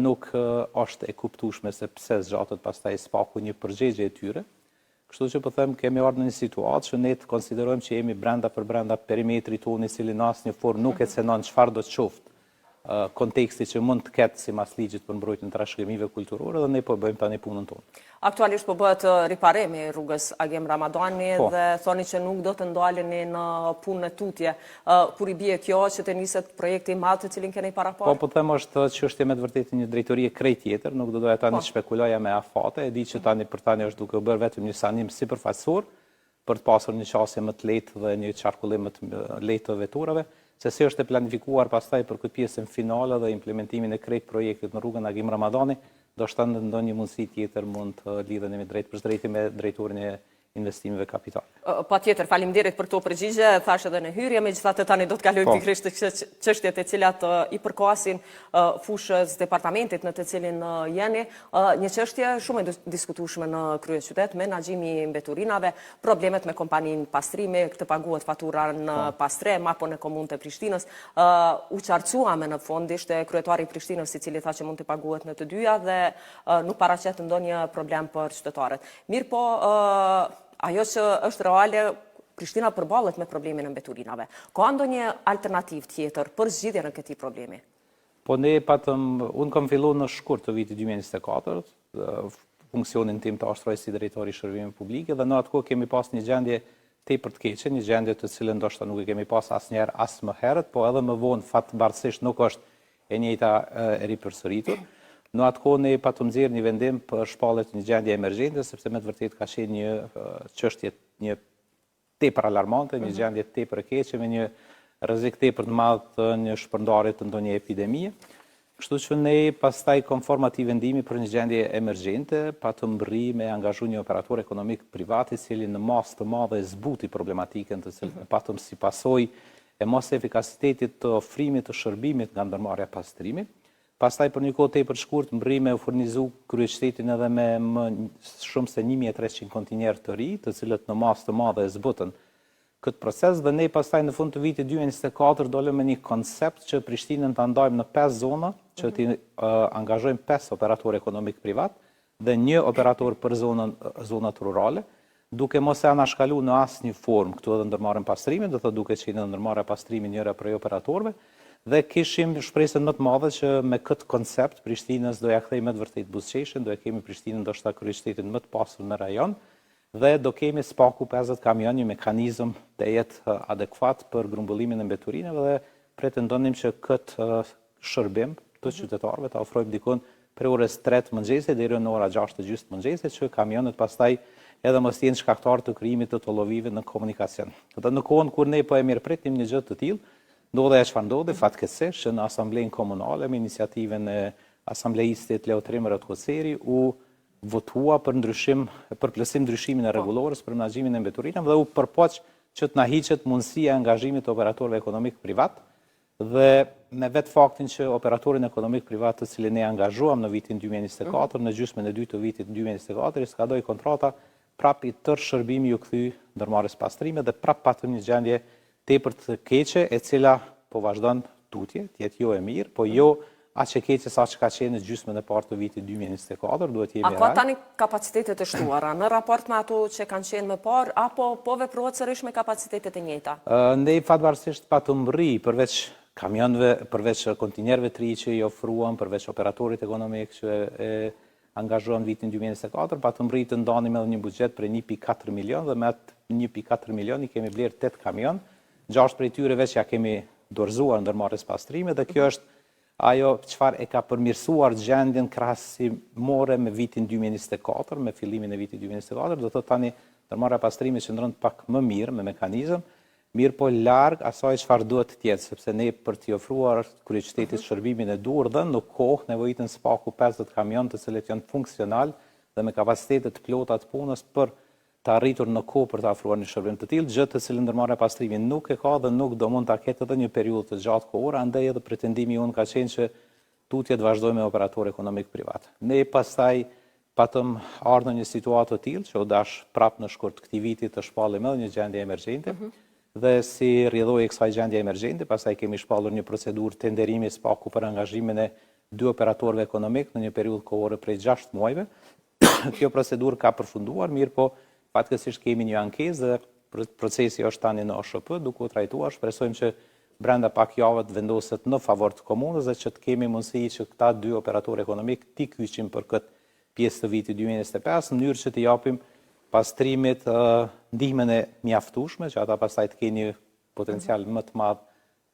nuk është e kuptueshme se pse zgjatet pastaj spaku një përgjigje e tyre. Kështu që po them kemi ardhur në një situatë që ne të konsiderojmë që jemi brenda për brenda perimetrit tonë i cili në asnjë formë nuk e cenon çfarë do të qoftë konteksti që mund të ketë si mas ligjit për mbrojtjen e trashëgimive kulturore dhe ne po bëjmë tani punën tonë. Aktualisht po bëhet riparimi rrugës Agim Ramadani dhe thoni që nuk do të ndaleni në punën e tutje. Kur i bie kjo që të niset projekti i madh të cilin keni paraparë? Po them është çështje me të vërtetë një drejtorie krejt tjetër, nuk do doja tani të shpekuloja me afate, e di që për tani është duke u bërë vetëm një sanim sipërfaqësor për të pasur një qasje më të lehtë dhe një qarkullim më të lehtë të veturave. Se si është e planifikuar pastaj për këtë pjesën finale dhe implementimin e krejt projektit në rrugën Agim Ramadani, do shta në ndonjë mundësi tjetër mund të lidheni drejt për drejti me drejtorin e investimeve kapitale. Pa tjetër, faleminderit për këto përgjigje, thash edhe në hyrje, megjithatë tani do të kalojmë pikërisht të çështjet e cilat i përkasin fushës departamentit në të cilin jeni. Një çështje shumë e diskutueshme në kryeqytet, menaxhimi i mbeturinave, problemet me kompaninë pastrimi, këtë paguhet fatura në pastrem apo në komunën e Prishtinës. U qartësuam në fond ishte kryetari i Prishtinës i cili tha që mund të paguhet në të dyja dhe nuk paraqet ndonjë problem për qytetarët. Mirë po, ajo që është reale, Prishtina përballet me problemin e mbeturinave. Ka ndonjë alternativë tjetër për zgjidhjen e këtij problemi? Po ne unë kam filluar në shkurt të vitit 2024, funksionin tim të ashtroj si drejtori i shërbimeve publike dhe në atë kohë kemi pas një gjendje tepër të keqe, një gjendje të cilën ndoshta nuk e kemi pas asnjëherë as më herët, po edhe më vonë fatbarësisht nuk është e njëjta e ripërsëritur. Në atë kohë ne patëm nxjerrë një vendim për shpalljet një gjendje emergjente, sepse me të vërtetë ka qenë një çështje një tepër alarmante, një gjendje tepër e keqe me një rrezik tepër të madh të një shpërndarje të ndonjë epidemie. Kështu që ne pastaj konform atij vendimi për një gjendje emergjente, patëm rri me angazhu një operator ekonomik privat i cili në masë të madhe zbuti problematikën të cilën patëm si pasojë e mos efikasitetit të ofrimit të shërbimit nga ndërmarrja pastrimi. Pastaj për një kohë tepër shkurt mbri me u furnizu kryeqytetin edhe me më shumë se 1300 kontinjerë të ri, të cilët në masë të madhe zbutën këtë proces dhe ne pastaj në fund të vitit 2024 dolëm me një koncept që Prishtinën ta ndajmë në 5 zona, që t'i angazhojmë 5 operatorë ekonomik privat dhe një operator për zonat rurale, duke mos e anashkalu në asnjë formë këtu edhe ndërmarrjen pastrimin, do thotë duke qenë ndërmarrja pastrimin njëra prej operatorëve. Dhe kishim shpresën më të madhe që me këtë koncept Prishtinës do ja kthejmë me të vërtetë buzëqeshën, do e kemi Prishtinën ndoshta kryeqytetin më të pasur në rajon dhe do kemi spaku 50 kamion, një mekanizëm të jetë adekuat për grumbullimin e mbeturinave dhe pretendonim që këtë shërbim të qytetarëve ta ofrojmë dikon prej orës 3 mëngjese deri në ora 6:30 mëngjese, që kamionet pastaj edhe mos jenë shkaktar të krijimit të tollovive në komunikacion. Dhe në kohën kur ne po e mirëpritim një gjë të tillë, ndodhe e çfarë ndodhi fatkeqësisht që në asamblenë komunale me iniciativën e asambleistit Leo Trimër Koceri u votua për plotësim ndryshimin e rregullorës për menaxhimin e mbeturinave dhe u përpoq që të na hiqet mundësia e angazhimit të operatorëve ekonomik privat dhe me vetë faktin që operatorin ekonomik privat të cilin ne angazhuam në vitin 2024, në gjysmën e dytë të vitit 2024, skadoi kontrata prap i tërë shërbimi u kthy ndërmarrjes pastrime dhe prap patëm një gjendje tepër të keqe e cila po vazhdon tutje, të jetë jo e mirë, po jo aq e keqe sa që ka qenë në gjysmën e parë të vitit 2024, duhet jemi real. A ka tani kapacitetet e shtuara në raport me ato që kanë qenë më parë apo po veprohet sërish me kapacitetet e njëjta? Ne fatvarësisht patëm rri përveç kamionëve, përveç kontinjerëve të ri që i ofruan, përveç operatorit ekonomik që e angazhuan vitin 2024, patëm rri të ndanim edhe një buxhet për 1.4 milion dhe me atë 1.4 milion i kemi blerë 8 kamion. 6 prej tyre veç ja kemi dorëzuar ndërmarrjes pastrime dhe kjo është ajo çfarë e ka përmirësuar gjendjen krahasimore me vitin 2024, me fillimin e vitit 2024, do thotë tani ndërmarrja pastrime qëndron pak më mirë me mekanizëm, mirë po larg asaj çfarë duhet të jetë, sepse ne për t'i ofruar kryeqytetit shërbimin e duhur dhe në kohë nevojiten spaku 50 kamion të cilët janë funksional dhe me kapacitete të plota të punës për të arritur në kohë për të ofruar një shërbim të tillë, gjë të cilën ndërmarrja pastrimi nuk e ka dhe nuk do mund ta ketë edhe një periudhë të gjatë kohore, andaj edhe pretendimi jon ka qenë që tutje të vazhdojmë me operator ekonomik privat. Ne pastaj patëm ardhur në një situatë të tillë që u dash prap në shkurt këtij viti të shpallim edhe një gjendje emergjente dhe si rrjedhoi e kësaj gjendje emergjente, pastaj kemi shpallur një procedurë tenderimi spaku për angazhimin e 2 operatorëve ekonomik në një periudhë kohore prej 6 muajve. Kjo procedurë ka përfunduar, mirë po fatkeqësisht kemi një ankesë dhe procesi është tani në OSHP, duke u trajtuar, shpresojmë që brenda pak javët vendoset në favor të komunës dhe që të kemi mundësi që këta dy operatorë ekonomik t'i kyçim për këtë pjesë të vitit 2025 në mënyrë që t'i japim pastrimit ndihmën e mjaftueshme që ata pastaj të kenë një potencial më të madh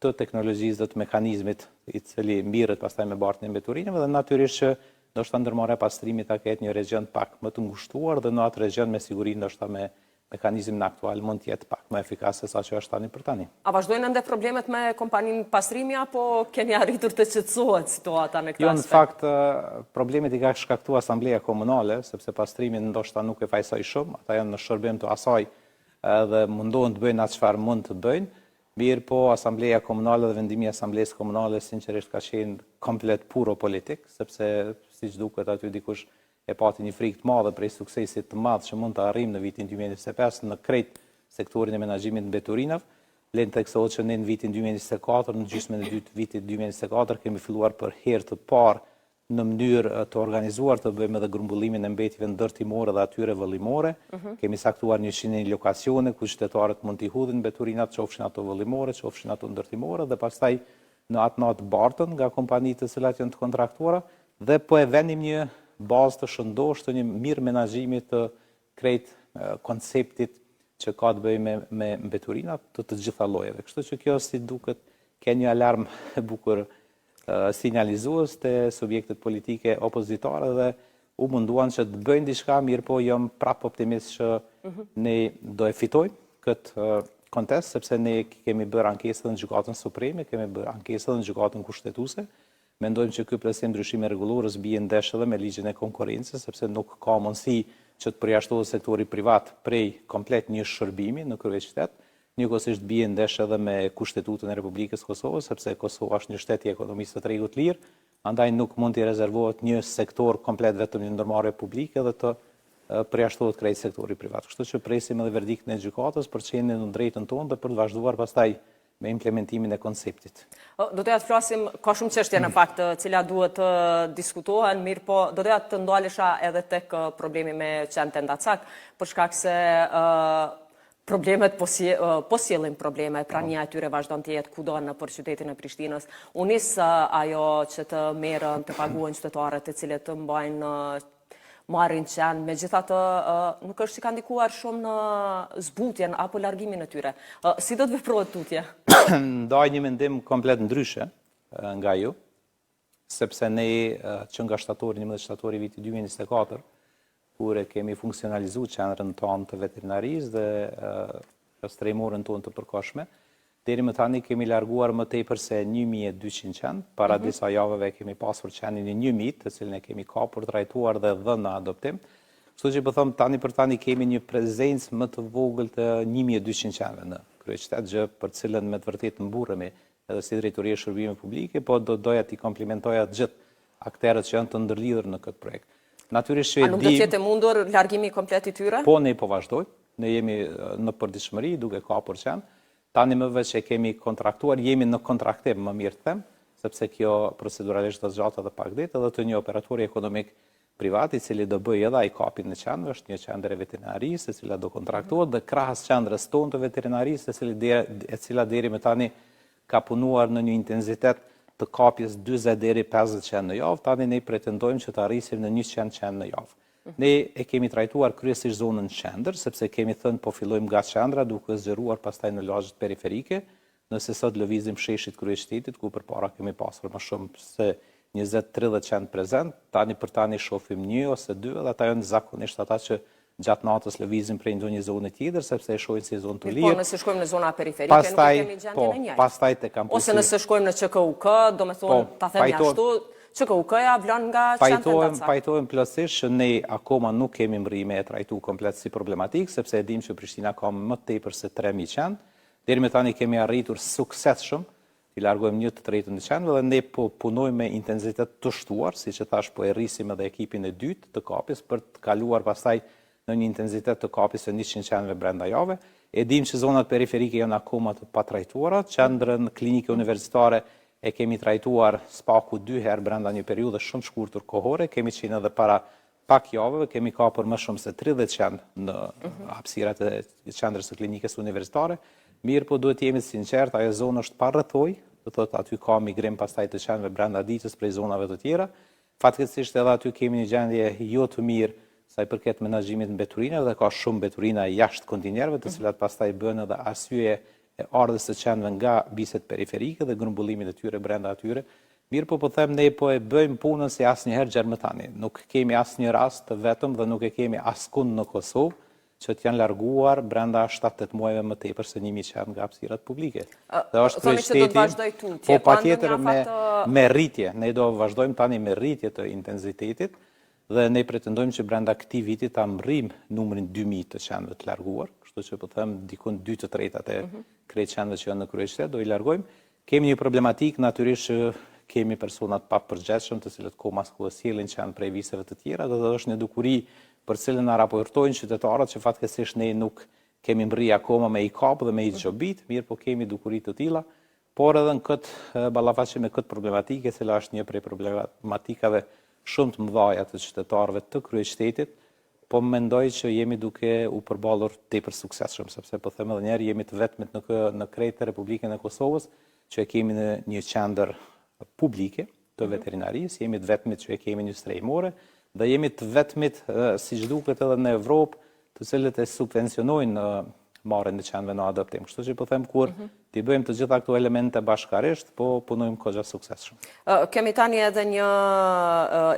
të teknologjisë dhe të mekanizmit i cili mbirret pastaj me bartën e mbeturinave dhe natyrisht që ndoshta ndërmarrja e pastrimit ta ketë një region pak më të ngushtuar dhe në atë region me siguri ndoshta me mekanizmin aktual mund të jetë pak më efikas se sa që është tani për tani. A vazhdojnë ende problemet me kompaninë pastrimi apo keni arritur të qetësohet situata në këtë aspekt? Jo, në fakt problemet i ka shkaktuar asambleja komunale, sepse pastrimi ndoshta nuk e fajsoi shumë, ata janë në shërbim të asaj dhe mundohen të bëjnë atë çfarë mund të bëjnë. Mirë po, asambleja komunale dhe vendimi i asamblesë komunale sinqerisht ka qenë komplet puro politik, sepse siç duket aty dikush e pati një frikë të madhe prej suksesit të madh që mund të arrijmë në vitin 2025 në krejt sektorin e menaxhimit të mbeturinave. Lën teksohet që ne në vitin 2024, në gjysmën e dytë të vitit 2024 kemi filluar për herë të parë në mënyrë të organizuar të bëjmë edhe grumbullimin e mbetjeve ndërtimore dhe atyre vëllimore. Kemi saktuar 101 lokacione ku qytetarët mund t'i hudhin mbeturinat, qofshin ato vëllimore, qofshin ato ndërtimore dhe pastaj në atë natë bartën nga kompanitë të cilat janë të kontraktuara dhe po e vendim një bazë të shëndosh të një mirë menaxhimi të krejt konceptit që ka të bëjë me mbeturinat të gjitha llojeve. Kështu që kjo si duket ka një alarm e bukur sinjalizues të subjektet politike opozitare dhe u munduan që të bëjnë diçka, mirë po jam prap optimist që ne do e fitojmë këtë kontest, sepse ne kemi bërë ankesë në Gjykatën Supreme, kemi bërë ankesë në Gjykatën Kushtetuese. Mendojmë që ky plotësim ndryshime rregullorës bie ndesh edhe me ligjin e konkurrencës, sepse nuk ka mundësi që të përjashtohet sektori privat prej komplet një shërbimi në kryeqytet. Njëkohësisht bie ndesh edhe me Kushtetutën e Republikës Kosovës, sepse Kosova është një shtet i ekonomisë së tregut lirë, andaj nuk mund t'i rezervohet një sektor komplet vetëm një ndërmarrje publike dhe të përjashtohet krejt sektori privat. Kështu që presim edhe verdiktin e gjykatës për të qenë në drejtën tonë dhe për të vazhduar pastaj me implementimin e konceptit. Do të flasim, ka shumë çështje në fakt të cilat duhet të diskutohen, mirë po do të ndalesha edhe tek problemi me qenë Tendacak, për shkak se problemet po sjellin probleme, prania e tyre vazhdon të jetë kudo nëpër qytetin e Prishtinës. U nis ajo që të merren, të paguhen qytetarët të cilët të mbajnë marrin qenë, megjithatë nuk është që ka ndikuar shumë në zbutjen apo largimin e tyre. Si do të veprohet tutje? Ndaj një mendim komplet ndryshe nga ju, sepse ne që nga shtatori, 11 shtatori viti 2024, kur e kemi funksionalizuar qendrën tonë të veterinarisë dhe strejmorën tonë të përkohshme, deri më tani kemi larguar më tepër se 1200 qenë, para disa javëve kemi pasur qenin e 1000, të cilën e kemi kapur, trajtuar dhe dhënë në adoptim. Kështu që po them tani për tani kemi një prezencë më të vogël të 1200 qenëve në kryeqytet, gjë për cilën me të vërtetë mburremi edhe si drejtoria e shërbimeve publike, po doja t'i komplimentoja të gjithë aktorët që janë të ndërlidhur në këtë projekt. Natyrisht A nuk do të jetë mundur largimi komplet i tyre? Po ne po vazhdojmë, ne jemi në përditshmëri duke kapur qenë. Tani më veç e kemi kontraktuar, jemi në kontraktim më mirë të them, sepse kjo proceduralisht do zgjatet edhe pak ditë, edhe të një operatori ekonomik privat i cili do bëjë edhe ai kapin në qendër, është një qendër e veterinarisë e cila do kontraktohet dhe krahas qendrës tonë të veterinarisë e cila deri më tani ka punuar në një intensitet të kapjes 40 deri 50 qenë në javë, tani ne pretendojmë që të arrisim në 100 qenë në javë. Ne e kemi trajtuar kryesisht zonën qendër, sepse kemi thënë po fillojmë nga qendra duke zgjeruar pastaj në lagjet periferike, nëse sot lëvizim sheshit kryeqytetit, ku përpara kemi pasur më shumë se 20-30 qenë prezent, tani për tani shohim 1 ose 2 dhe ata janë zakonisht ata që gjatë natës lëvizim prej ndonjë zone tjetër, sepse e shohin si zonë të lirë. Po nëse shkojmë në zona periferike nuk kemi gjendjen e njëjtë. Pastaj te kampusi. Ose nëse shkojmë në QKUK, domethënë ta themi ashtu, QKUK-ja vlen nga qendra Tendacak. Pajtohem plotësisht që ne akoma nuk kemi mbrime e trajtu komplet si problematik, sepse e dim që Prishtina ka më tepër se 3000 qenë. Deri më tani kemi arritur suksesshëm i largojmë 1/3 të qenëve dhe ne po punojmë me intensitet të shtuar, siç e thash po e rrisim edhe ekipin e dytë të kapjes për të kaluar pastaj në një intensitet të kapjes së 100 qenëve brenda javë. E dim që zonat periferike janë akoma të patrajtuara, qendrën klinike universitare e kemi trajtuar spaku 2 herë brenda një periudhe shumë shkurtër kohore, kemi qenë edhe para pak javëve, kemi kapur më shumë se 30 qenë në hapësirat e qendrës së klinikës universitare. Mirë po duhet jemi sinqert, ajo zonë është pa rrethoj, do thotë aty ka migrim pastaj të qenëve brenda ditës prej zonave të tjera. Fatkeqësisht edhe aty kemi një gjendje jo të mirë sa i përket menaxhimit të mbeturinave dhe ka shumë mbeturina jashtë kontinjerëve, të cilat pastaj bën edhe arsye e ardhjes së qenëve nga biset periferike dhe grumbullimit e tyre brenda atyre. Mirë po them ne po e bëjmë punën si asnjëherë gjermëtani. Nuk kemi asnjë rast të vetëm dhe nuk e kemi askund në Kosovë që të janë larguar brenda 7-8 muajve më tepër se 1000 qenë nga hapësirat publike. Dhe është prej shteti, po patjetër me rritje. Ne do vazhdojmë tani me rritje të intensitetit dhe ne pretendojmë që brenda këtij viti ta mrrim numrin 2000 të qenëve të larguar, kështu që po them dikun 2/3 e krejt qenëve që janë në kryeqytet do i largojmë. Kemi një problematik natyrisht që kemi personat pa përgjithshëm të cilët komas ku sjellin qenë prej viseve të tjera, dhe është një dukuri për cilën na raportojnë qytetarët që fatkeqësisht ne nuk kemi mbrri akoma me i kap dhe me i xhobit, mirë po kemi dukuri të tilla, por edhe në këtë ballafaqe me këtë problematike, e cila është një prej problematikave shumë të mëdha të qytetarëve të kryeqytetit, po mendoj që jemi duke u përballur tepër suksesshëm, sepse po them edhe një herë jemi të vetmit në krejt Republikën e Kosovës që e kemi në një qendër publike të veterinarisë, jemi të vetmit që e kemi një strehimore dhe jemi të vetmit, siç duket edhe në Evropë, të cilët e subvencionojnë marrjen e qenëve në adoptim. Kështu që po them kur ti bëjmë të gjitha këto elemente bashkarisht, po punojmë goxha suksesshëm. Kemi tani edhe një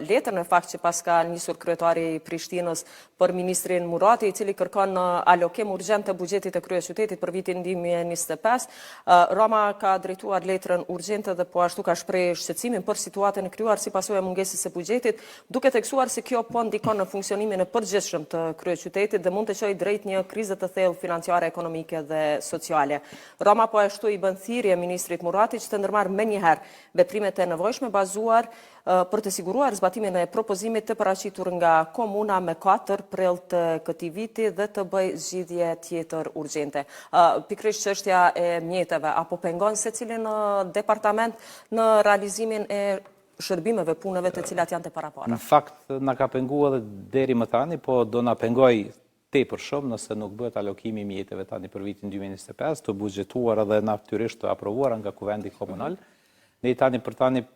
letër në fakt që pas ka nisur kryetari i Prishtinës për ministrin Murati, i cili kërkon alokim urgjent të buxhetit të kryeqytetit për vitin 2025. Roma ka drejtuar letrën urgjente dhe po ashtu ka shprehë shqetësimin për situatën e krijuar si pasojë e mungesës së buxhetit, duke theksuar se kjo po ndikon në funksionimin e përgjithshëm të kryeqytetit dhe mund të çojë drejt një krize të thellë financiare, ekonomike dhe sociale. Roma po ashtu i bën thirrje ministrit Murati që të ndërmarrë menjëherë veprimet e nevojshme bazuar për të siguruar zbatimin e propozimit të paraqitur nga komuna me 4 prill të këtij viti dhe të bëj zgjidhje tjetër urgjente. Pikërisht çështja e mjeteve apo pengon secilin departament në realizimin e shërbimeve, punëve të cilat janë të parapara. Në fakt na ka penguar edhe deri më tani, po do na pengoj tepër shumë nëse nuk bëhet alokimi i mjeteve tani për vitin 2025, të buxhetuar edhe natyrisht të aprovuara nga Kuvendi Komunal. Ne tani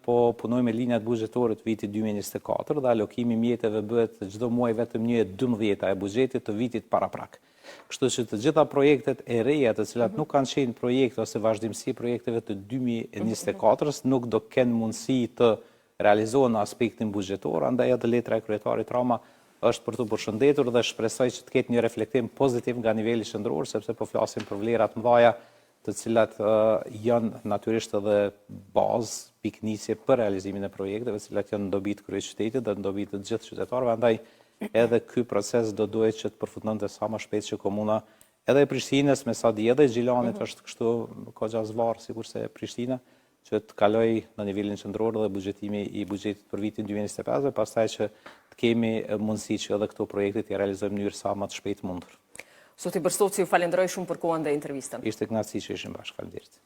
po punojmë me linjat buxhetore të vitit 2024 dhe alokimi i mjeteve bëhet çdo muaj vetëm 1/12 e buxhetit të vitit paraprak. Kështu që të gjitha projektet e reja të cilat nuk kanë qenë projekte ose vazhdimsi projekteve të 2024-s nuk do kenë mundësi të realizohen në aspektin buxhetor, andaj edhe letra e kryetarit Rama është për të përshëndetur dhe shpresoj që të ketë një reflektim pozitiv nga niveli qendror, sepse po flasim për vlerat mëdha të cilat janë natyrisht edhe bazë piknisje për realizimin e projekteve, të cilat janë në dobi të kryeqytetit dhe në dobi të gjithë qytetarëve, andaj edhe ky proces do duhet që të përfundonte sa më shpejt që komuna edhe e Prishtinës, me sa di edhe Gjilanit është kështu goxha zvarr sikurse Prishtina, që të kaloj në nivelin qendror dhe buxhetimi i buxhetit për vitin 2025 dhe pastaj që të kemi mundësi që edhe këto projekte të realizojmë në mënyrë sa më të shpejtë mundur. Zoti Bërstoci, ju falenderoj shumë për kohën dhe intervistën. Ishte kënaqësi që ishim bashkë. Faleminderit.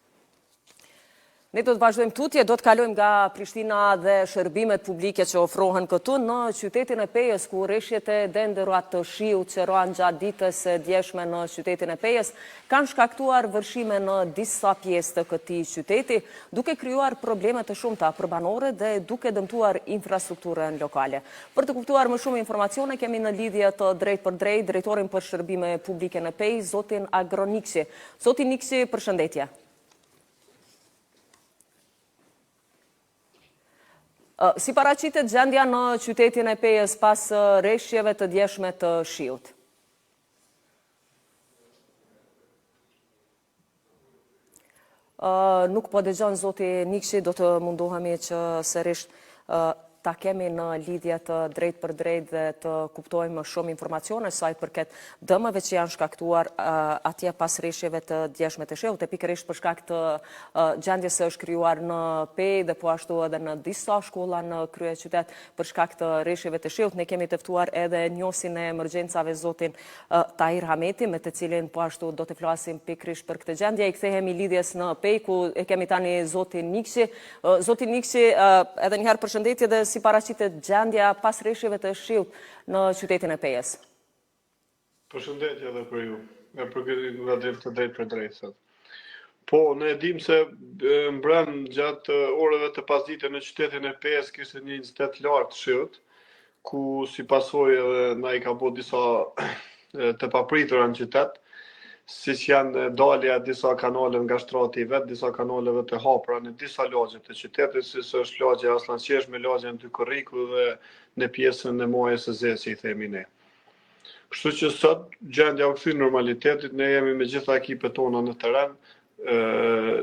Ne do të vazhdojmë tutje, do të kalojmë nga Prishtina dhe shërbimet publike që ofrohen këtu në qytetin e Pejës, ku rreshjet e denderuat të shiut që roan gjatë ditës së djeshme në qytetin e Pejës kanë shkaktuar vërshime në disa pjesë të këtij qyteti, duke krijuar probleme të shumta për banorët dhe duke dëmtuar infrastrukturën lokale. Për të kuptuar më shumë informacione kemi në lidhje të drejtë për drejtë drejtorin për shërbime publike në Pejë, zotin Agro Nikshi. Zoti Nikshi, përshëndetje. Si paraqitet gjendja në qytetin e Pejës pas rreshjeve të djeshme të shiut? Nuk po dëgjon zoti Nikshi, do të mundohemi që sërish ta kemi në lidhje të drejtë për drejtë dhe të kuptojmë më shumë informacione sa i përket dëmeve që janë shkaktuar atje pas rreshjeve të djeshme të shiut, pikërisht për shkak të gjendjes së është krijuar në Pejë dhe po ashtu edhe në disa shkolla në kryeqytet për shkak të rreshjeve të shiut. Ne kemi të ftuar edhe njohësin e emergjencave zotin Tahir Hameti, me të cilin po ashtu do të flasim pikërisht për këtë gjendje. I kthehemi lidhjes në Pejë ku e kemi tani zotin Nikshi. Zoti Nikshi, edhe një herë përshëndetje dhe si paraqitet gjendja pas rreshjeve të shiut në qytetin e Pejës? Përshëndetje edhe për ju, e për këtë nga të drejtë për drejtë sot. Po, ne dim se mbrëm gjatë orëve të pasdite në qytetin e Pes kishte një incident lartë shiut, ku si pasojë edhe na i ka bo disa të papritura në qytet, siç janë dalja disa kanale nga shtrati i vet, disa kanaleve të hapura në disa lagje të qytetit, si është lagja Aslanqeshme, lagja në Dy Korriku dhe në pjesën e Majës së Zezë, si i themi ne. Kështu që sot gjendja u kthy normalitetit, ne jemi me gjitha ekipet tona në terren,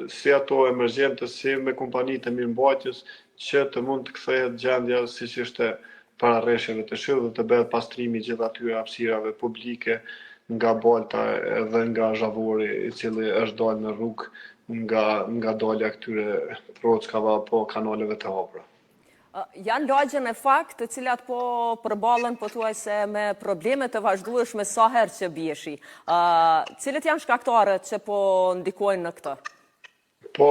si ato emergjente, si me kompanitë e mirëmbajtjes, që të mund të kthehet gjendja siç ishte para rreshjeve të shit dhe të bëhet pastrimi gjithë atyre hapësirave publike nga balta edhe nga zhavori i cili është dalë në rrugë nga dalja këtyre prockave apo kanaleve të hapura. Janë lagje në fakt të cilat po përballen pothuajse me probleme të vazhdueshme sa herë që bieshi. Cilët janë shkaktarët që po ndikojnë në këtë? Po,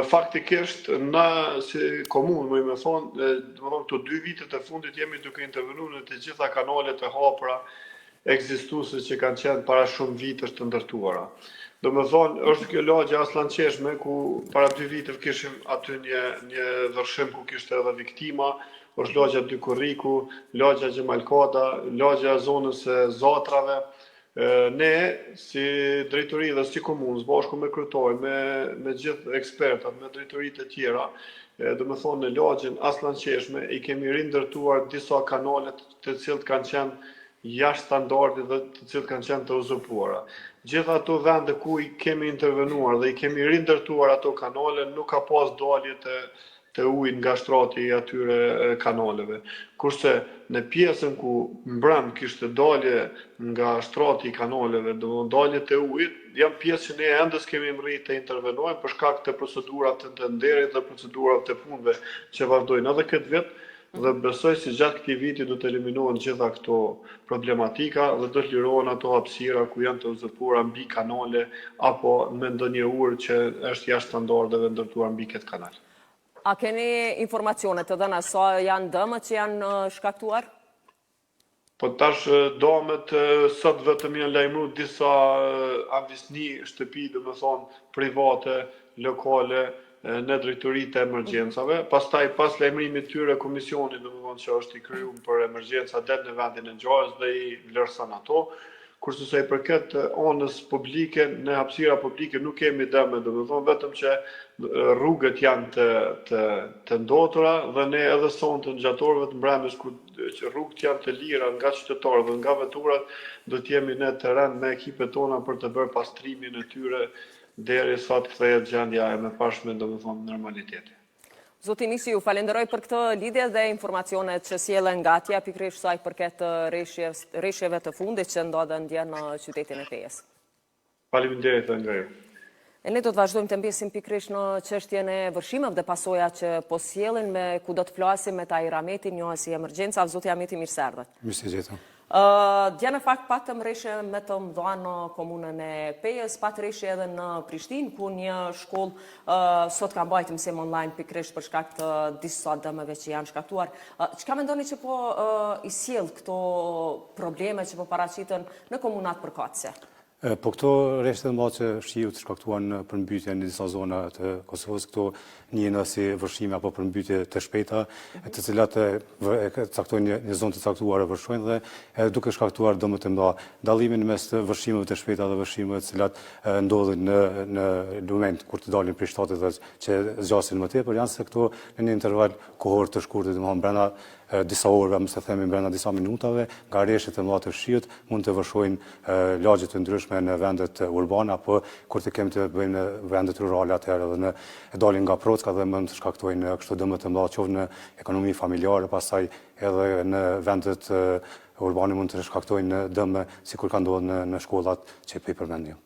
faktikisht, na si komunë, më thonë, këto 2 vitet e fundit jemi duke intervenuar në të gjitha kanalet e hapura ekzistuese që kanë qenë para shumë vitësh të ndërtuara. Do me thonë, është kjo lagja Aslanqeshme, ku para 2 vitëve kishim aty një vërshim ku kishte edhe viktima, është lagja Dy Korriku, lagja Gjemalkada, lagja zonës e Zatrave. Ne, si drejtori dhe si komunës, bashku me kryetarin, me gjithë ekspertat, me drejtoritë e tjera, do me thonë në lagjen Aslanqeshme, i kemi rindërtuar disa kanalet të cilët kanë qenë jashtë standardit dhe të cilët kanë qenë të uzurpuara. Gjithë ato vende ku i kemi intervenuar dhe i kemi rindërtuar ato kanale, nuk ka pas dalje të ujit nga shtrati i atyre kanaleve. Kurse në pjesën ku mbrëm kishte dalje nga shtrati i kanaleve, do dalje të ujit, janë pjesë që ne ende s'kemi mritë të intervenojmë për shkak të procedurave të nderit dhe procedurave të punëve që vazhdojnë edhe këtë vit. Dhe besoj se gjatë këtij viti do të eliminohen gjitha këto problematika dhe do të lirohen ato hapësira ku janë të uzurpuara mbi kanale apo me ndonjë urë që është jashtë standardeve ndërtuar mbi këtë kanal. A keni informacione të dhëna sa janë dëmët që janë shkaktuar? Po tash dëmët sot vetëm janë lajmëruar disa anvisni shtëpi, domethënë private, lokale, në drejtoritë e emergjencave. Pastaj pas lajmërimit tyre komisioni domethënë që është i krijuar për emergjenca det në vendin e ngjarjes dhe i vlerëson ato. Kurse sa i përket anës publike, në hapësira publike nuk kemi dëme, domethënë vetëm që rrugët janë të ndotura dhe ne edhe sonte gjatë orëve të mbrëmjes kur rrugët janë të lira nga qytetarët dhe nga veturat, do të jemi në terren me ekipet tona për të bërë pastrimin e tyre derisa të kthehet gjendja e mëparshme domethënë normaliteti. Zoti Nisi, ju falenderoj për këtë lidhje dhe informacionet që sjellen nga atje pikërisht sa i përket rreshjeve të fundit që ndodhen dje në qytetin e Pes. Faleminderit nga ju. E ne do të vazhdojmë të mbesim pikërisht në çështjen e vërshimeve dhe pasojat që po sjellen me ku do të flasim me Tahir Ahmetin, njohës i emergjencave. Zoti Ahmeti, mirë se erdhët. Mirë se gjetëm. Dje në fakt patëm rreshje me të mëdha në komunën e Pejës, patë rreshje edhe në Prishtinë, ku një shkollë sot ka mbajtur mësim online pikërisht për shkak të disa dëmeve që janë shkaktuar. Çka mendoni që po i sjell këto probleme që po paraqiten në komunat përkatëse? Po këto rreshte të mëdha që shiut shkaktuan përmbytje në disa zona të Kosovës, këto njëna si vërshime apo përmbytje të shpejta, të cilat caktojnë një zonë të caktuar e vërshojnë dhe duke shkaktuar dëme të mëdha. Dallimin mes të vërshimeve të shpejta dhe vërshimeve të cilat ndodhin në moment kur të dalin prej shtetit dhe që zgjasin më tepër, janë se këto në një interval kohor të shkurtër, domethënë brenda disa orëve, më se themi brenda disa minutave, nga rreshtet e mëdha të shiut mund të vërshojnë lagje të ndryshme në vendet urbane apo kur të kemi të bëjmë në vendet rurale atëherë edhe dalin nga procka dhe mund të shkaktojnë kështu dëme të mëdha qoftë në ekonomi familjare, pastaj edhe në vendet urbane mund të shkaktojnë dëme sikur ka ndodhur në shkollat që i përmendëm.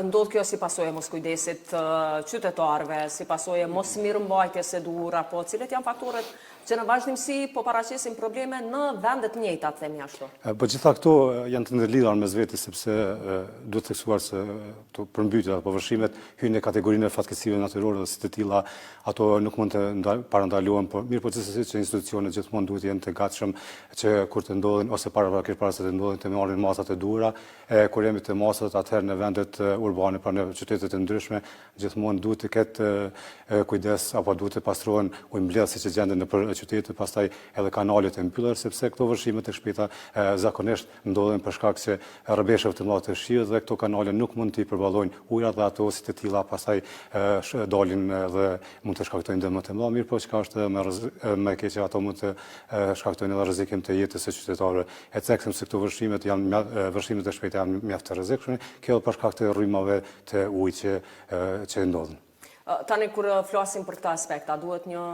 Ndodh kjo si pasojë mos kujdesit qytetarëve, si pasojë mos mirëmbajtjes së duhur, apo cilet janë faktorët që në vazhdimsi po paraqesin probleme në vendet njëjta, themi ashtu? Po gjitha këto janë të ndërlidhura mes vetes sepse duhet të theksuar se këto përmbytjet apo vërshimet hyjnë në kategorinë e fatkeqësive natyrore dhe si të tilla ato nuk mund të parandalohen, por mirë po gjithsesi që institucionet gjithmonë duhet të jenë të gatshëm që kur të ndodhin ose para se të ndodhin të marrin masat e duhura, kur jemi të masat atëherë në vende vendet urbane, pra në qytetet e ndryshme, gjithmonë duhet të ketë kujdes apo duhet të pastrohen ujëmbledhësit që gjenden nëpër qytete, pastaj edhe kanalet e mbyllura, sepse këto vërshime të shpejta zakonisht ndodhen për shkak se rrëbeshëve të mëdha të shiut dhe këto kanale nuk mund të përballojnë ujërat dhe ato si të tilla pastaj dalin dhe mund të shkaktojnë dëme të mëdha, mirë po çka është më e keq ato mund të shkaktojnë edhe rrezikim të jetës së qytetarëve. E ceksim se këto vërshimet janë vërshimet e shpejta janë mjaft të rrezikshme, kjo për shkak të rrymave të ujit që ndodhin. Tani kur flasim për këtë aspekt, a duhet një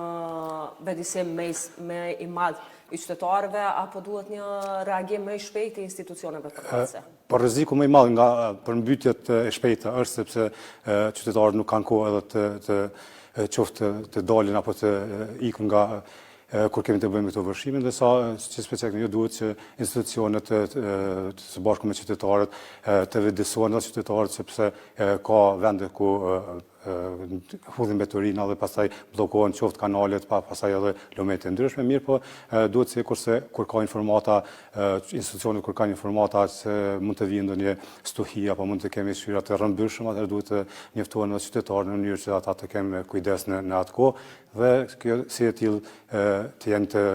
vendisim më i madh i qytetarëve apo duhet një reagim më i shpejtë i institucioneve përkatëse? Po rreziku më i madh nga përmbytjet e shpejta është sepse qytetarët nuk kanë kohë edhe të qoftë të dalin apo të ikën nga kur kemi të bëjmë këto vërshime, dhe sa që specifikt jo duhet që institucionet së bashku me qytetarët të vëdësohen dhe qytetarët, sepse ka vende ku hudhin mbeturina dhe pastaj bllokohen qoftë kanalet, pastaj edhe lumet e ndryshme, mirë po duhet se kur ka informata, institucionet kur kanë informata se mund të vijë ndonjë stuhi apo mund të kemi shyra të rrëmbyrshme, atëherë duhet të njoftohen edhe qytetarët në mënyrë që ata të kenë kujdes në atë kohë, dhe kjo si e tillë të jenë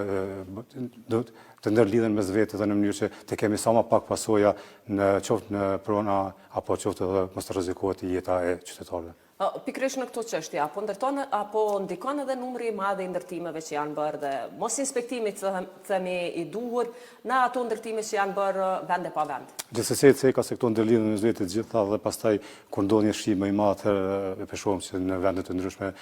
të ndërlidhen mes vetë dhe në mënyrë që të kemi sa më pak pasoja qoftë në prona apo qoftë edhe mos të rrezikohet jeta e qytetarëve. Pikërisht në këto çështje, apo ndikon edhe numri i madh i ndërtimeve që janë bërë dhe mos inspektimi themi i duhur në ato ndërtime që janë bërë vende pa vend. Gjithsesi ceka se këto ndërlidhen mes vetë të gjitha dhe pastaj kur ndodh një shim më i madh e shohim se në vende të ndryshme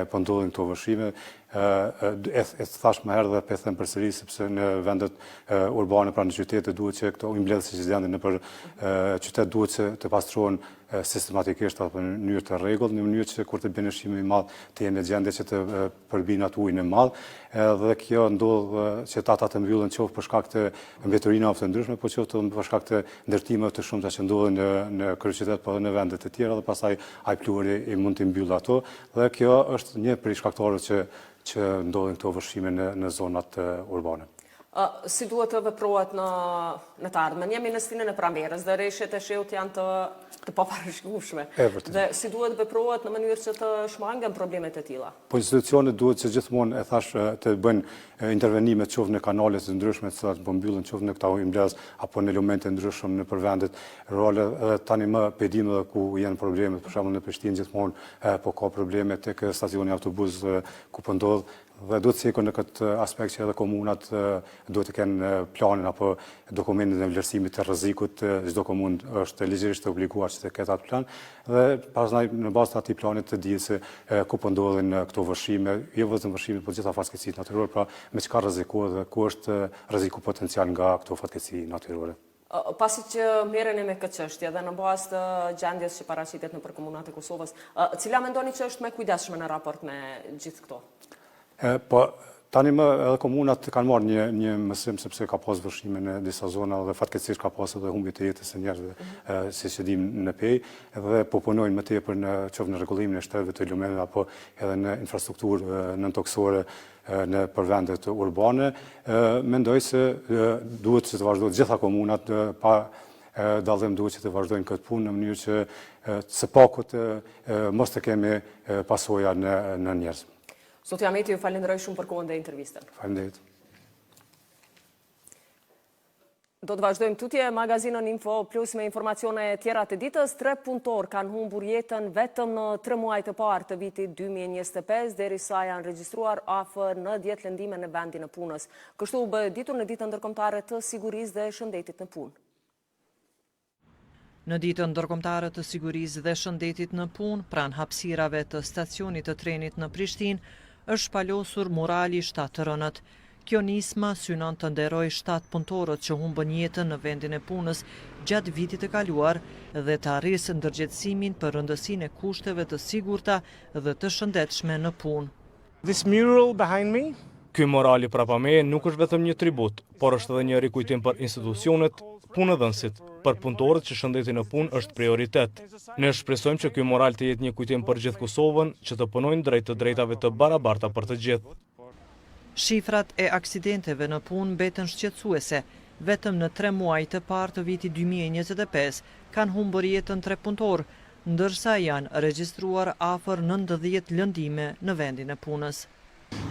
po ndodhin këto vëshime. E thash më herë dhe po e them përsëri sepse në vendet urbane, pra në qytete, duhet që këto ujëmbledhësit që gjenden nëpër qytet duhet të pastrohen sistematikisht apo në mënyrë të rregullt, në mënyrë që kur të bëjnë shime i madh të jenë në gjendje që të përbijnë atë ujin e madh, dhe kjo ndodh që ata të mbyllen qoftë për shkak të mbeturinave të ndryshme, po qoftë për shkak të ndërtimeve të shumta që ndodhin në kryeqytet po edhe në vende të tjera, dhe pastaj ai pluhuri i mund të mbyllë ato, dhe kjo është një prej shkaktorëve që ndodhin këto vëshime në zonat urbane. Si duhet të veprohet në të ardhmen? Jemi në stinën e pranverës dhe rreshtet e shiut janë të paparashikueshme. Dhe si duhet veprohet në mënyrë që të shmangen problemet e tilla? Po institucionet duhet që gjithmonë e thash të bëjnë intervenime qoftë në kanalet të ndryshme të cilat po mbyllen qoftë në këta ujëmbledhës apo në lumente të ndryshëm nëpër vendet rurale, edhe tani më pedim edhe ku janë problemet, për shembull në Prishtinë gjithmonë po ka probleme tek stacioni autobus ku po ndodh, dhe duhet të shikojnë në këtë aspekt që edhe komunat duhet të kenë planin apo dokumentin e vlerësimit të rrezikut. Çdo komunë është ligjërisht e obliguar që të ketë atë plan, dhe pastaj në bazë të atij planit të dihet se ku po ndodhin këto vëshime, jo vetëm vëshime, por gjitha fatkeqësitë natyrore, pra me çka rrezikohet dhe ku është rreziku potencial nga këto fatkeqësi natyrore. Pasi që merreni me këtë çështje dhe në bazë të gjendjes që paraqitet nëpër komunat e Kosovës, cila mendoni që është më e kujdesshme në raport me gjithë këto? Po tani më edhe komunat kanë marrë një mësim, sepse ka pas vëshime në disa zona dhe fatkeqësisht ka pas edhe humbje të jetës së njerëzve, siç e dim në Pej, dhe po punojnë më tepër qoftë në rregullimin e shtetëve të lumeneve apo edhe në infrastrukturë nëntoksore në për vendet urbane. Mendoj se duhet që të vazhdojnë gjitha komunat pa dallim, duhet që të vazhdojnë këtë punë në mënyrë që së pakut mos të kemi pasoja në njerëz. Zoti Ahmeti, ju falenderoj shumë për kohën dhe intervistën. Faleminderit. Do të vazhdojmë tutje magazinën Info Plus me informacione tjera të ditës. 3 punëtor kanë humbur jetën vetëm në 3 muaj të parë të vitit 2025, derisa janë regjistruar afër në 10 lëndime në vendin e punës. Kështu u bë ditur në ditën ndërkombëtare të sigurisë dhe shëndetit në punë. Në ditën ndërkombëtare të sigurisë dhe shëndetit në punë, pranë hapësirave të stacionit të trenit në Prishtinë, është shpalosur murali 7 rënët. Kjo nisma synon të nderojë 7 punëtorët që humbën jetën në vendin e punës gjatë vitit të kaluar dhe të arrisë ndërgjetësimin për rëndësinë e kushteve të sigurta dhe të shëndetshme në punë. This mural behind me? Ky murali prapa meje nuk është vetëm një tribut, por është edhe një rikujtim për institucionet, punëdhënësit, për punëtorët që shëndeti në punë është prioritet. Ne shpresojmë që ky mural të jetë një kujtim për gjithë Kosovën që të punojnë drejt të drejtave të barabarta për të gjithë. Shifrat e aksidenteve në punë mbeten shqetësuese. vetëm në 3 muaj të parë të vitit 2025 kanë humbur jetën 3 punëtor, ndërsa janë regjistruar afër 90 lëndime në vendin e punës.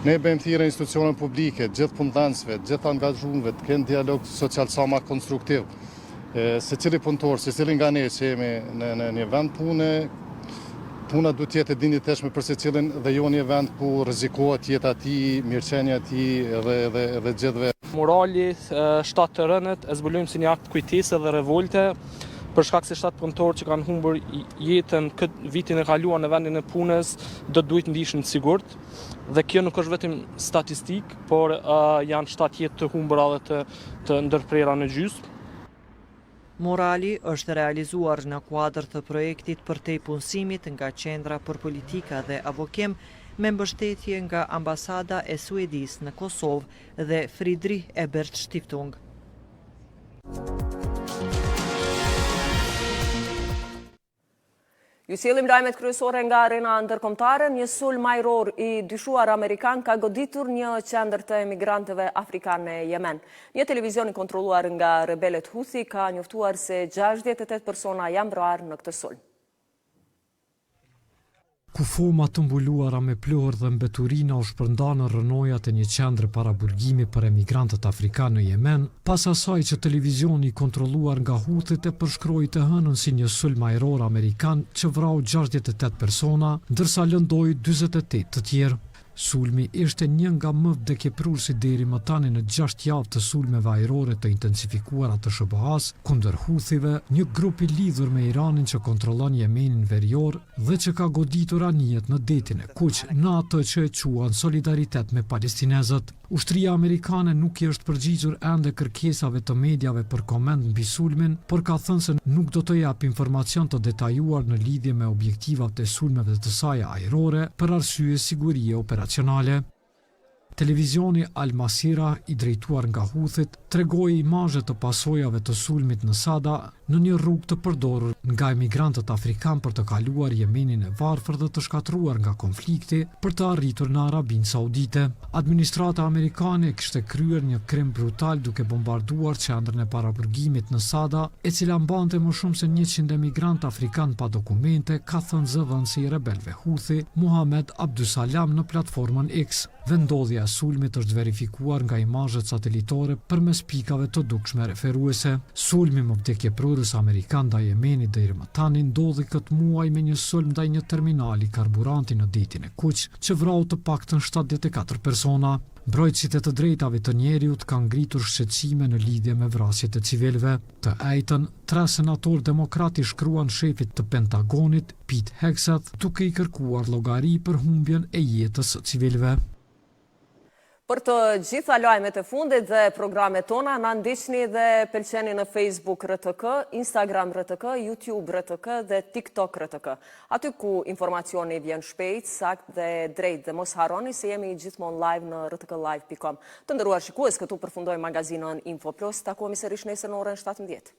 Ne bëjmë thirrje institucioneve publike, gjithë punëdhënësve, gjithë angazhuarve të kenë dialog social sa më konstruktiv. Secili punëtor, secili nga ne që jemi në një vend pune, puna duhet të jetë e dinjiteshme për secilin dhe jo një vend ku rrezikohet jeta e tij, mirëqenia e tij dhe gjithëve. Morali 7 të rënët e zbulojmë si një akt kujtese dhe revolte, për shkak se 7 punëtorë që kanë humbur jetën këtë vitin e kaluar në vendin e punës do duhet ndihen të sigurt. Dhe kjo nuk është vetëm statistik, por janë 7 jetë të humbura dhe të ndërprera në gjysmë. Morali është realizuar në kuadër të projektit për te punësimit nga Qendra për Politika dhe Avokim me mbështetje nga Ambasada e Suedis në Kosovë dhe Friedrich Ebert Stiftung. Ju sjellim lajmet kryesore nga arena ndërkombëtare. Një sulm ajror i dyshuar amerikan ka goditur një qendër të emigrantëve afrikanë në Yemen. Një televizion i kontrolluar nga rebelët Houthi ka njoftuar se 68 persona janë vrarë në këtë sulm. Kufoma të mbuluara me plorë dhe mbeturina u shpërnda në rënojat e një qendre paraburgimi për emigrantët afrikanë në Yemen, pas asaj që televizioni i kontrolluar nga Houthit e përshkroi të hënën si një sulm ajror amerikan që vrau 68 persona, ndërsa lëndoi 48 të tjerë. Sulmi ishte një nga më vdekjeprurësi deri më tani në 6 javë të sulmeve ajrore të intensifikuara të SBA-s kundër Houthive, një grup i lidhur me Iranin që kontrollon Yemenin verior dhe që ka goditur anijet në detin e Kuq në atë që e quan solidaritet me palestinezët. Ushtria amerikane nuk i është përgjigjur ende kërkesave të mediave për koment mbi sulmin, por ka thënë se nuk do të jap informacion të detajuar në lidhje me objektivat e sulmeve të saj ajrore për arsye sigurie operacionale. Televizioni Al Masira, i drejtuar nga Houthit, tregoi imazhe të pasojave të sulmit në Sada në një rrugë të përdorur nga emigrantët afrikan për të kaluar Yemenin e varfër dhe të shkatruar nga konflikti për të arritur në Arabinë Saudite. Administrata amerikane kishte kryer një krim brutal duke bombarduar qendrën e paraburgimit në Sada, e cila mbante më shumë se 100 emigrant afrikan pa dokumente, ka thënë zëvendësi i rebelëve Houthi, Muhammad Abdusalam në platformën X. Vendodhja e sulmit është verifikuar nga imazhet satelitore përmes pikave të dukshme referuese. Sulmi më vdekjeprurës amerikan ndaj Yemenit deri më tani ndodhi këtë muaj me një sulm ndaj një terminali karburanti në detin e Kuq, që vrau të paktën 74 persona. Mbrojtësit e të drejtave të njeriut kanë ngritur shqetësime në lidhje me vrasjet e civilëve. Të njëjtën, 3 senatorë demokrati shkruan shefit të Pentagonit, Pete Hegseth, duke i kërkuar llogari për humbjen e jetës së civilëve. Për të gjitha lajmet e fundit dhe programet tona, na ndiqni dhe pëlqeni në Facebook RTK, Instagram RTK, YouTube RTK dhe TikTok RTK. Aty ku informacioni vjen shpejt, sakt dhe drejt, dhe mos harroni se jemi gjithmonë live në rtklive.com. Të nderuar shikues, këtu përfundoi magazinën Info Plus, takohemi sërish nesër në orën 17.